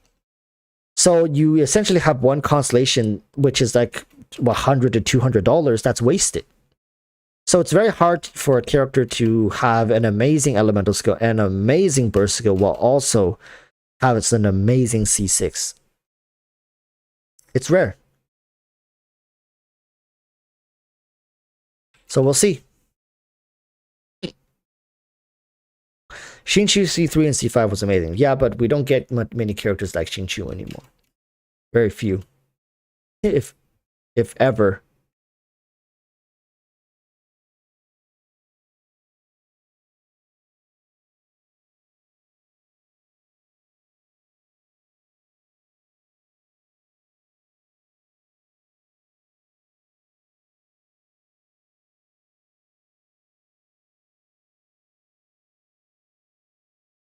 So you essentially have one constellation, which is like $100 to $200 that's wasted. So it's very hard for a character to have an amazing elemental skill and an amazing burst skill while also have an amazing C6. It's rare. So we'll see. Xingqiu C3 and C5 was amazing. Yeah, but we don't get many characters like Xingqiu anymore. Very few. If ever.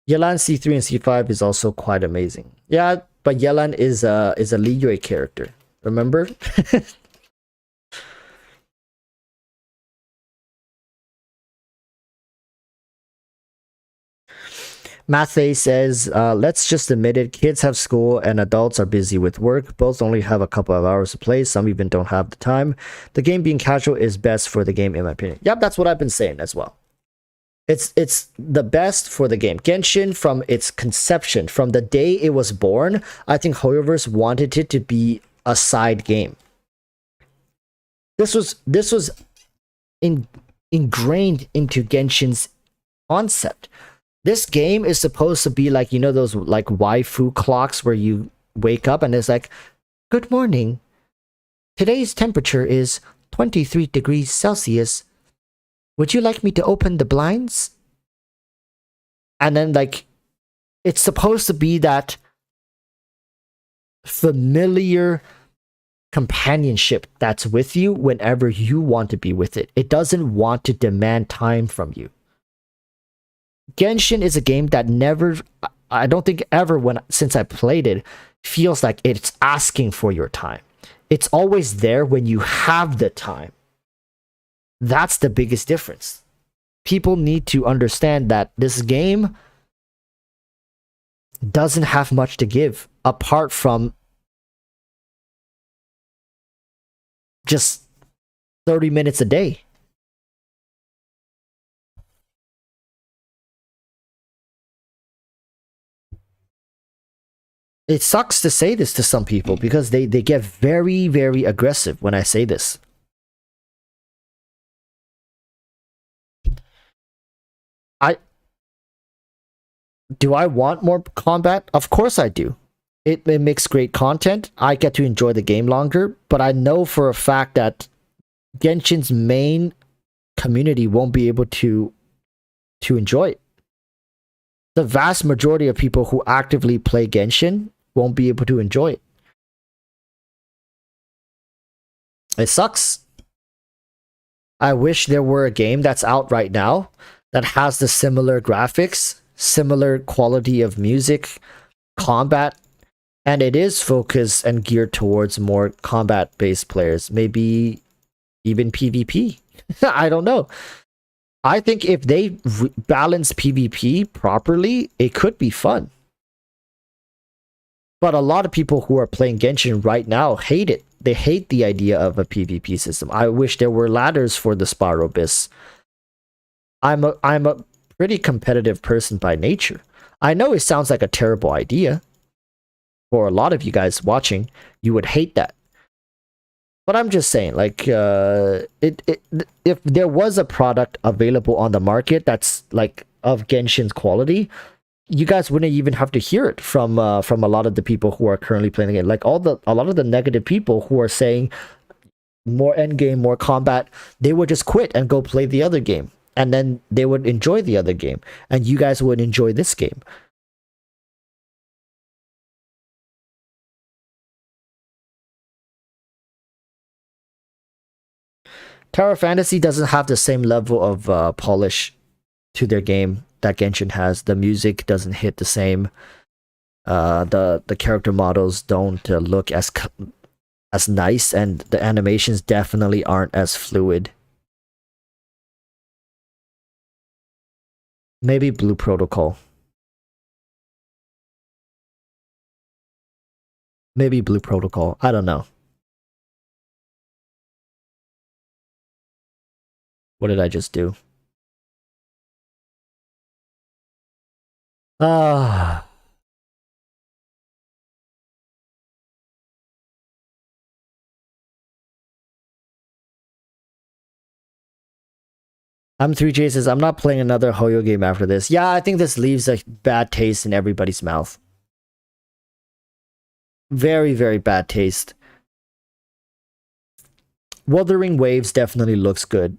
Yelan C3 and C5 is also quite amazing. Yeah, but Yelan is a Liyue character. Remember? Mathay says, let's just admit it, kids have school and adults are busy with work. Both only have a couple of hours to play. Some even don't have the time. The game being casual is best for the game, in my opinion. Yep, that's what I've been saying as well. It's the best for the game. Genshin, from its conception, from the day it was born, I think HoYoverse wanted it to be a side game. This was ingrained into Genshin's concept. This game is supposed to be like, you know, those like waifu clocks where you wake up and it's like, good morning. Today's temperature is 23 degrees Celsius. Would you like me to open the blinds? And then, like, it's supposed to be that familiar companionship that's with you whenever you want to be with it. It doesn't want to demand time from you. Genshin is a game that never, I don't think ever since I played it, feels like it's asking for your time. It's always there when you have the time. That's the biggest difference. People need to understand that this game doesn't have much to give apart from just 30 minutes a day. It sucks to say this to some people because they get very, very aggressive when I say this. Do I want more combat? Of course I do. It makes great content. I get to enjoy the game longer, but I know for a fact that Genshin's main community won't be able to enjoy it. The vast majority of people who actively play Genshin won't be able to enjoy it. It sucks. I wish there were a game that's out right now that has the similar graphics, similar quality of music, combat, and it is focused and geared towards more combat-based players, maybe even PvP. I don't know. I think if they balance PvP properly, it could be fun. But a lot of people who are playing Genshin right now hate it. They hate the idea of a PvP system. I wish there were ladders for the Spiral Abyss. I'm a pretty competitive person by nature. I know it sounds like a terrible idea. For a lot of you guys watching, you would hate that. But I'm just saying, like, if there was a product available on the market that's like of Genshin's quality, you guys wouldn't even have to hear it from a lot of the people who are currently playing the game. Like a lot of the negative people who are saying more endgame, more combat, they would just quit and go play the other game, and then they would enjoy the other game, and you guys would enjoy this game. Tower Fantasy doesn't have the same level of polish to their game that Genshin has. The music doesn't hit the same. The character models don't look as nice, and the animations definitely aren't as fluid. Maybe Blue Protocol. Maybe Blue Protocol. I don't know. What did I just do? Ah. I'm 3J says, I'm not playing another Hoyo game after this. Yeah, I think this leaves a bad taste in everybody's mouth. Very, very bad taste. Wuthering Waves definitely looks good.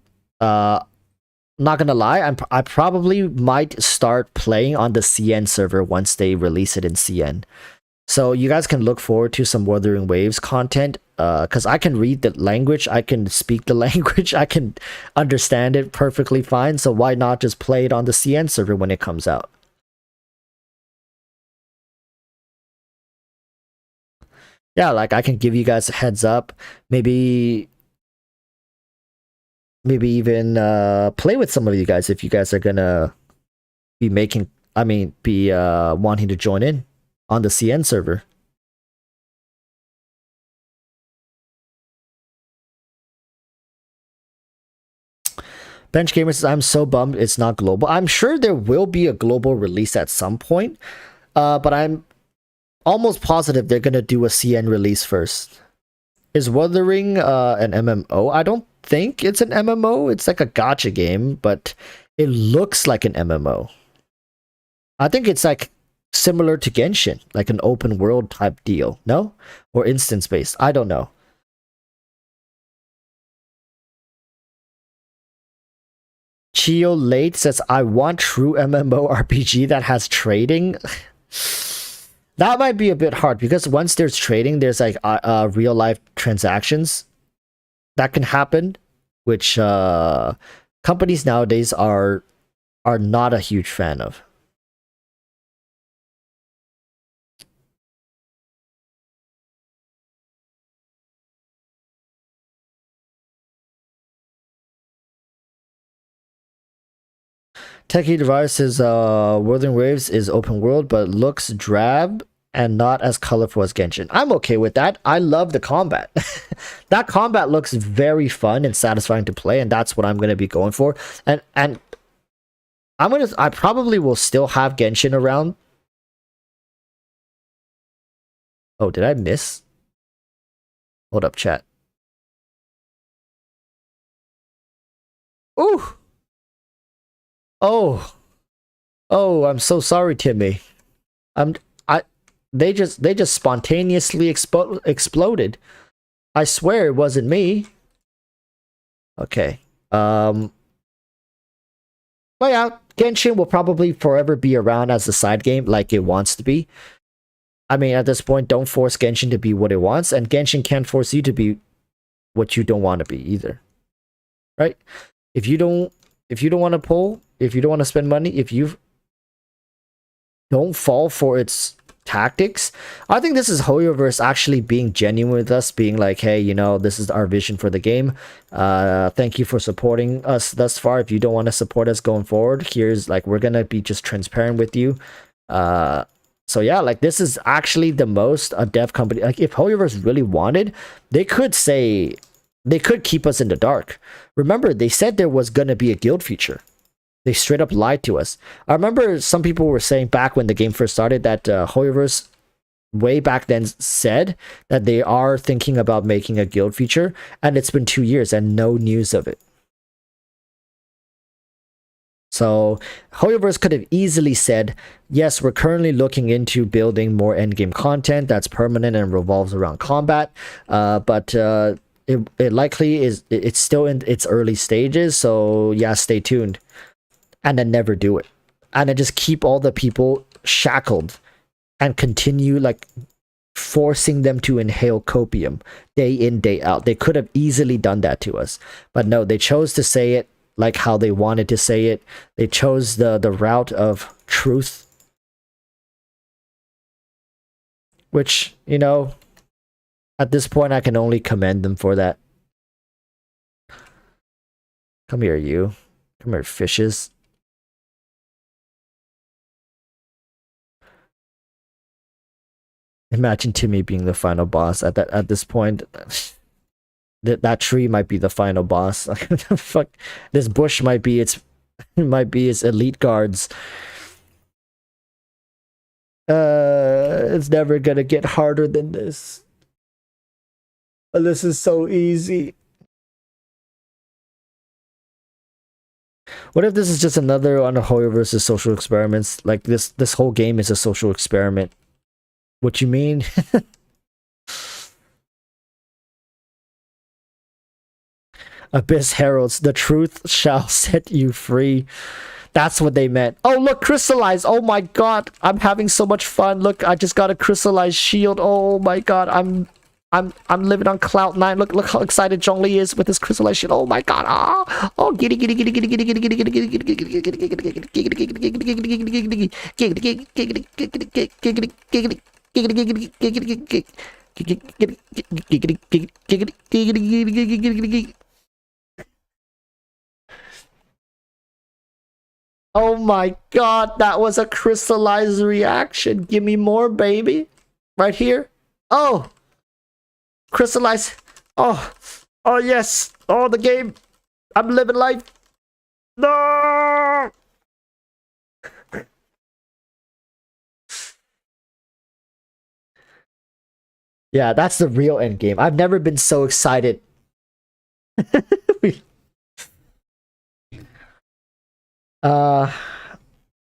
Not gonna lie, I probably might start playing on the CN server once they release it in CN. So you guys can look forward to some Wuthering Waves content, because I can read the language, I can speak the language, I can understand it perfectly fine, so why not just play it on the CN server when it comes out? yeah, like I can give you guys a heads up. Maybe even play with some of you guys if you guys are gonna be making, I mean, be wanting to join in on the CN server. Bench Gamer says, I'm so bummed it's not global. I'm sure there will be a global release at some point, but I'm almost positive they're gonna do a CN release first. Is Wuthering an MMO? I don't think it's an MMO. It's like a gacha game, but it looks like an MMO. I think it's like similar to Genshin, like an open world type deal, no? Or instance based. I don't know. Chio Late says, I want true MMORPG that has trading. That might be a bit hard because once there's trading, there's like real life transactions that can happen, which companies nowadays are not a huge fan of. Techie Device is Whirling Waves is open world, but looks drab and not as colorful as Genshin. I'm okay with that. I love the combat. That combat looks very fun and satisfying to play, and that's what I'm gonna be going for. And I probably will still have Genshin around. Oh, did I miss? Hold up, chat. Ooh. Oh. Oh, I'm so sorry, Timmy. They just spontaneously exploded. I swear it wasn't me. Okay. Well, yeah, Genshin will probably forever be around as a side game like it wants to be. I mean, at this point, don't force Genshin to be what it wants, and Genshin can't force you to be what you don't want to be either. Right? If you don't want to pull, if you don't want to spend money, if you don't fall for its tactics, I think this is HoYoverse actually being genuine with us, being like, hey, you know, this is our vision for the game. Thank you for supporting us thus far. If you don't want to support us going forward, here's like, we're gonna be just transparent with you. So yeah, like this is actually the most a dev company, like if HoYoverse really wanted, they could keep us in the dark. Remember, they said there was gonna be a guild feature. They straight up lied to us. I remember some people were saying back when the game first started that HoYoverse way back then said that they are thinking about making a guild feature, and it's been 2 years and no news of it. So HoYoverse could have easily said, yes, we're currently looking into building more endgame content that's permanent and revolves around combat, but it likely is, it's still in its early stages, so yeah, stay tuned. And then never do it, and then just keep all the people shackled and continue like forcing them to inhale copium day in, day out. They could have easily done that to us, but no, they chose to say it like how they wanted to say it. They chose the route of truth, which, you know, at this point I can only commend them for that. Come here, you. Come here, fishes. Imagine Timmy being the final boss at this point. That tree might be the final boss. Fuck, this bush might be its elite guards. It's never gonna get harder than this. This is so easy. What if this is just another on a HoYoverse social experiments? Like this whole game is a social experiment. What you mean? Abyss Heralds, the truth shall set you free. That's what they meant. Oh, look, crystallized. Oh my god, I'm having so much fun. Look, I just got a crystallized shield. Oh my god, I'm living on cloud 9. Look how excited Zhongli is with his crystallized shield. Oh my god. Ah. Oh, giddy giddy giddy giddy giddy giddy giddy giddy giddy giddy giddy giddy giddy giddy giddy Oh my god, that was a crystallized reaction. Give me more, baby. Right here. Oh, crystallize. Oh, oh yes. Oh, the game. I'm living life. No. Yeah, that's the real end game. I've never been so excited. uh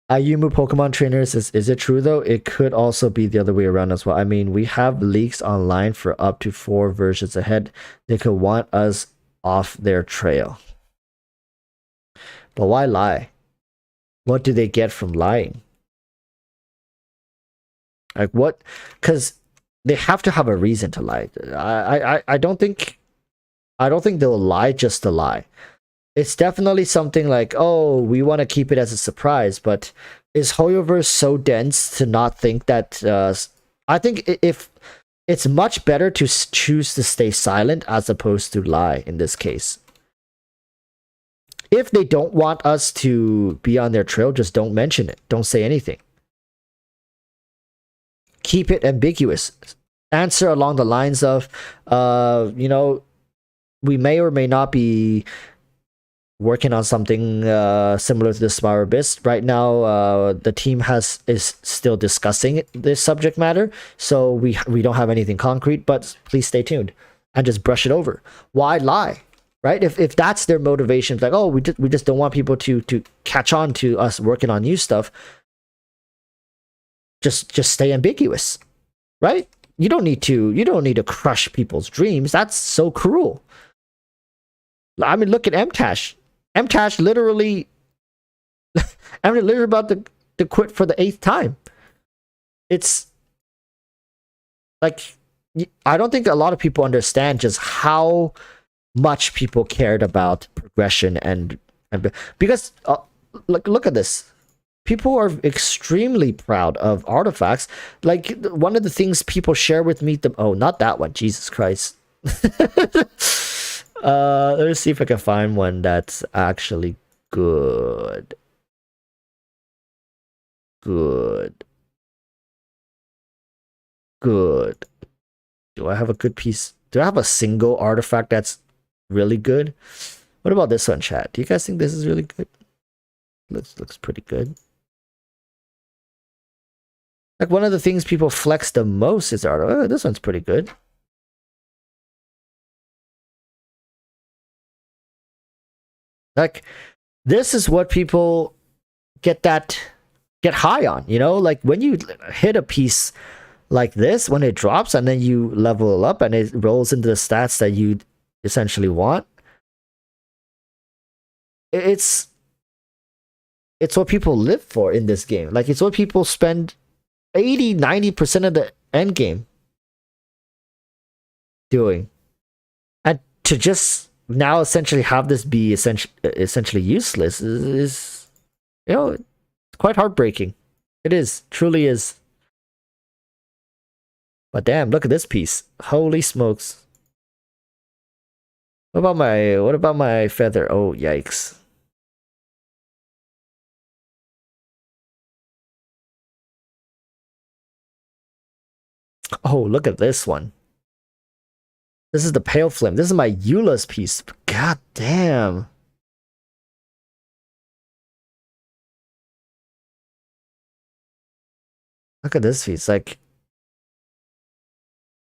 Ayumu Pokemon trainers, is it true though? It could also be the other way around as well. I mean, we have leaks online for up to 4 versions ahead. They could want us off their trail. But why lie? What do they get from lying? Like what? Because they have to have a reason to lie. I don't think they'll lie just to lie. It's definitely something like, oh, we want to keep it as a surprise, but is Hoyoverse so dense to not think that I think if it's much better to choose to stay silent as opposed to lie in this case. If they don't want us to be on their trail, just don't mention it. Don't say anything. Keep it ambiguous. Answer along the lines of, you know, we may or may not be working on something similar to the Spiral Abyss. Right now, the team is still discussing this subject matter, so we don't have anything concrete, but please stay tuned and just brush it over. Why lie? Right? If that's their motivation, like, oh, we just don't want people to catch on to us working on new stuff, just stay ambiguous. Right? You don't need to crush people's dreams. That's so cruel. I mean, look at MTash. MTash literally about to quit for the 8th time. It's like, I don't think a lot of people understand just how much people cared about progression and because look at this. People are extremely proud of artifacts. Like, one of the things people share with me, oh, not that one, Jesus Christ. Let's see if I can find one that's actually good. Good. Do I have a good piece? Do I have a single artifact that's really good? What about this one, chat? Do you guys think this is really good? Looks pretty good. Like, one of the things people flex the most is art. Oh, this one's pretty good. Like, this is what people get high on, you know? Like, when you hit a piece like this, when it drops and then you level it up and it rolls into the stats that you essentially want, it's what people live for in this game. Like, it's what people spend 80-90% of the end game doing. And to just now essentially have this be essentially useless is you know, it's quite heartbreaking. It is, truly is. But damn, look at this piece. Holy smokes. What about my feather? Oh, yikes. Oh, look at this one. This is the Pale Flame. This is my Eula's piece. God damn. Look at this piece. Like,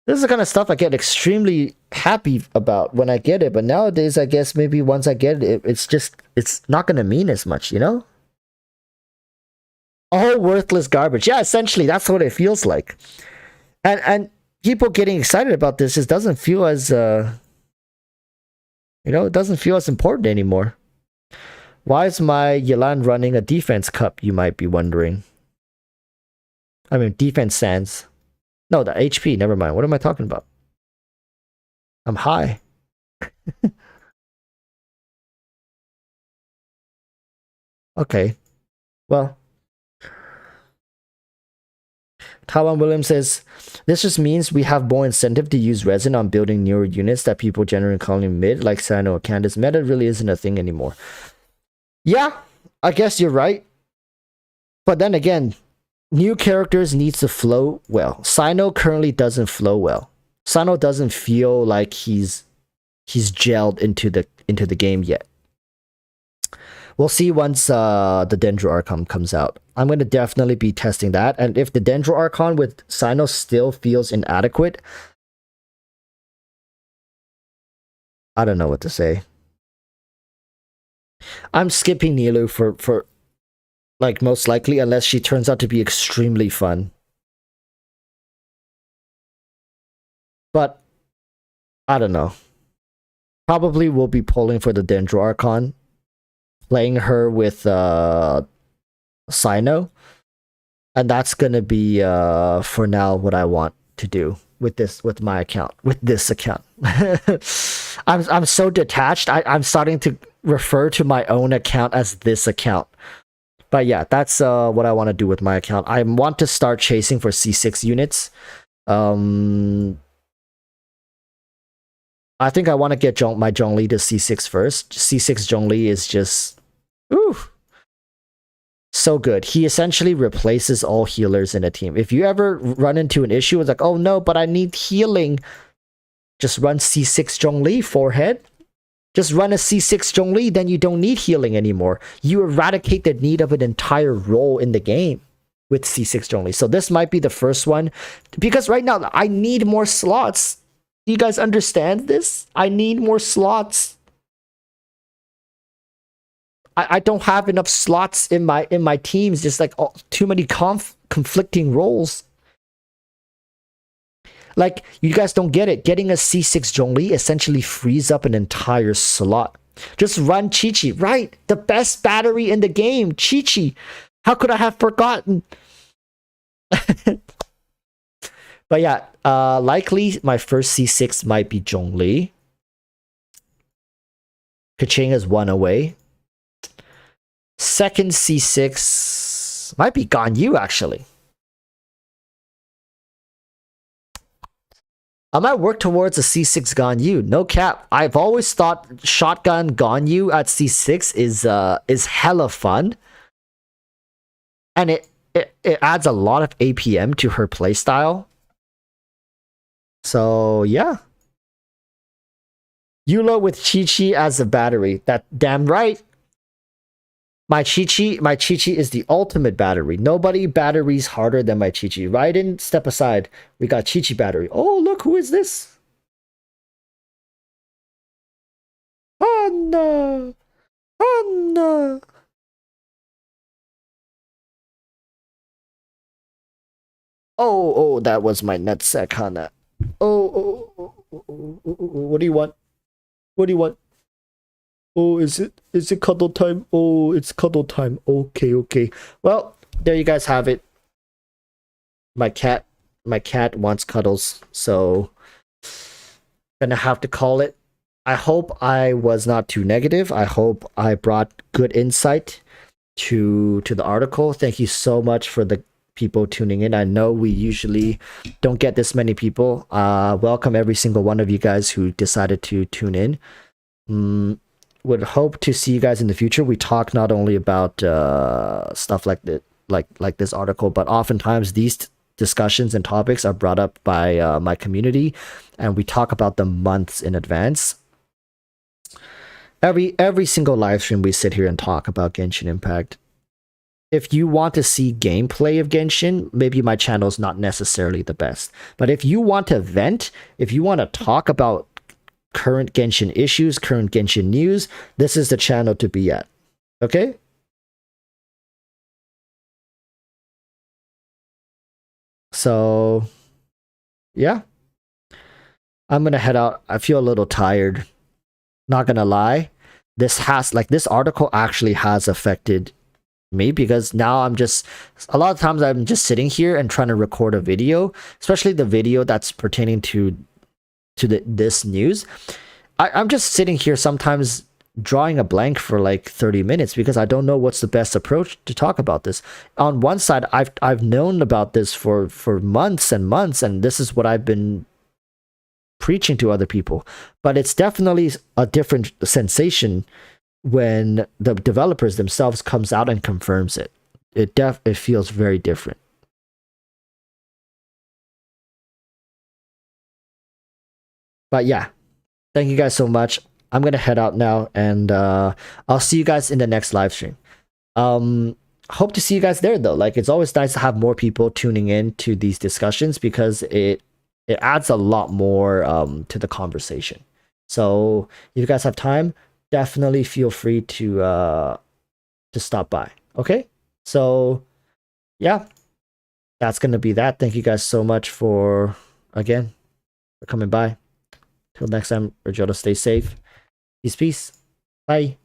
this is the kind of stuff I get extremely happy about when I get it. But nowadays, I guess maybe once I get it, it's not going to mean as much, you know? All worthless garbage. Yeah, essentially, that's what it feels like. And people getting excited about this just doesn't feel as it doesn't feel as important anymore. Why is my Yelan running a defense cup, you might be wondering? I mean, defense sands. No, the HP, never mind. What am I talking about? I'm high. Okay. Well, Taiwan Williams says, this just means we have more incentive to use resin on building newer units that people generally calling mid, like Sino or Candace. Meta really isn't a thing anymore. Yeah, I guess you're right. But then again, new characters needs to flow well. Sino currently doesn't flow well. Sino doesn't feel like he's gelled into the game yet. We'll see once the Dendro Archon comes out. I'm going to definitely be testing that. And if the Dendro Archon with Sino still feels inadequate, I don't know what to say. I'm skipping Nilu for like most likely, unless she turns out to be extremely fun. But I don't know. Probably will be pulling for the Dendro Archon, playing her with Sino, and that's gonna be for now what I want to do with this account. I'm so detached. I'm starting to refer to my own account as this account. But yeah, that's what I want to do with my account. I want to start chasing for C6 units. I think I want to get my Zhongli to C6 first. C6 Zhongli is just, ooh, so good. He essentially replaces all healers in a team. If you ever run into an issue, it's like, oh no, but I need healing. Just run C6 Zhongli, forehead. Just run a C6 Zhongli, then you don't need healing anymore. You eradicate the need of an entire role in the game with C6 Zhongli. So this might be the first one, because right now I need more slots. Do you guys understand this? I need more slots. I don't have enough slots in my teams. Just like too many conflicting roles. Like, you guys don't get it. Getting a C6 Zhongli essentially frees up an entire slot. Just run Chi-Chi, right? The best battery in the game, Chi-Chi. How could I have forgotten? But yeah, likely my first C6 might be Zhongli. Kaching is 1 away. Second C6 might be Ganyu, actually. I might work towards a C6 Ganyu. No cap. I've always thought shotgun Ganyu at C6 is hella fun. And it adds a lot of APM to her playstyle. So yeah. Eula with Chi-Chi as a battery. That damn right. My Chi-Chi is the ultimate battery. Nobody batteries harder than my Chi-Chi. Raiden, step aside. We got Chi-Chi battery. Oh, look, who is this? Anna! Anna! Oh, that was my nutsack, Hana. Oh, what do you want? What do you want? Oh, is it cuddle time? Oh, it's cuddle time. Okay. Well, there you guys have it. My cat wants cuddles, so gonna have to call it. I hope I was not too negative. I hope I brought good insight to the article. Thank you so much for the people tuning in. I know we usually don't get this many people. Welcome every single one of you guys who decided to tune in. Would hope to see you guys in the future. We talk not only about stuff like this article, but oftentimes these discussions and topics are brought up by my community, and we talk about them months in advance. Every single live stream we sit here and talk about Genshin Impact. If you want to see gameplay of Genshin, maybe my channel is not necessarily the best. But if you want to vent, if you want to talk about current Genshin issues, current Genshin news, this is the channel to be at. Okay? So, yeah. I'm gonna head out. I feel a little tired. Not gonna lie. This article actually has affected me, because now a lot of times I'm just sitting here and trying to record a video, especially the video that's pertaining to this news. I'm just sitting here sometimes drawing a blank for like 30 minutes because I don't know what's the best approach to talk about this. On one side, I've known about this for months and months, and this is what I've been preaching to other people. But it's definitely a different sensation when the developers themselves comes out and confirms it. It feels very different. But yeah, thank you guys so much. I'm gonna head out now, and I'll see you guys in the next live stream. Hope to see you guys there though. Like, it's always nice to have more people tuning in to these discussions because it adds a lot more to the conversation. So if you guys have time, definitely feel free to stop by. Okay, so yeah, that's gonna be that. Thank you guys so much for coming by. Till next time, Rajota, stay safe. Peace, peace. Bye.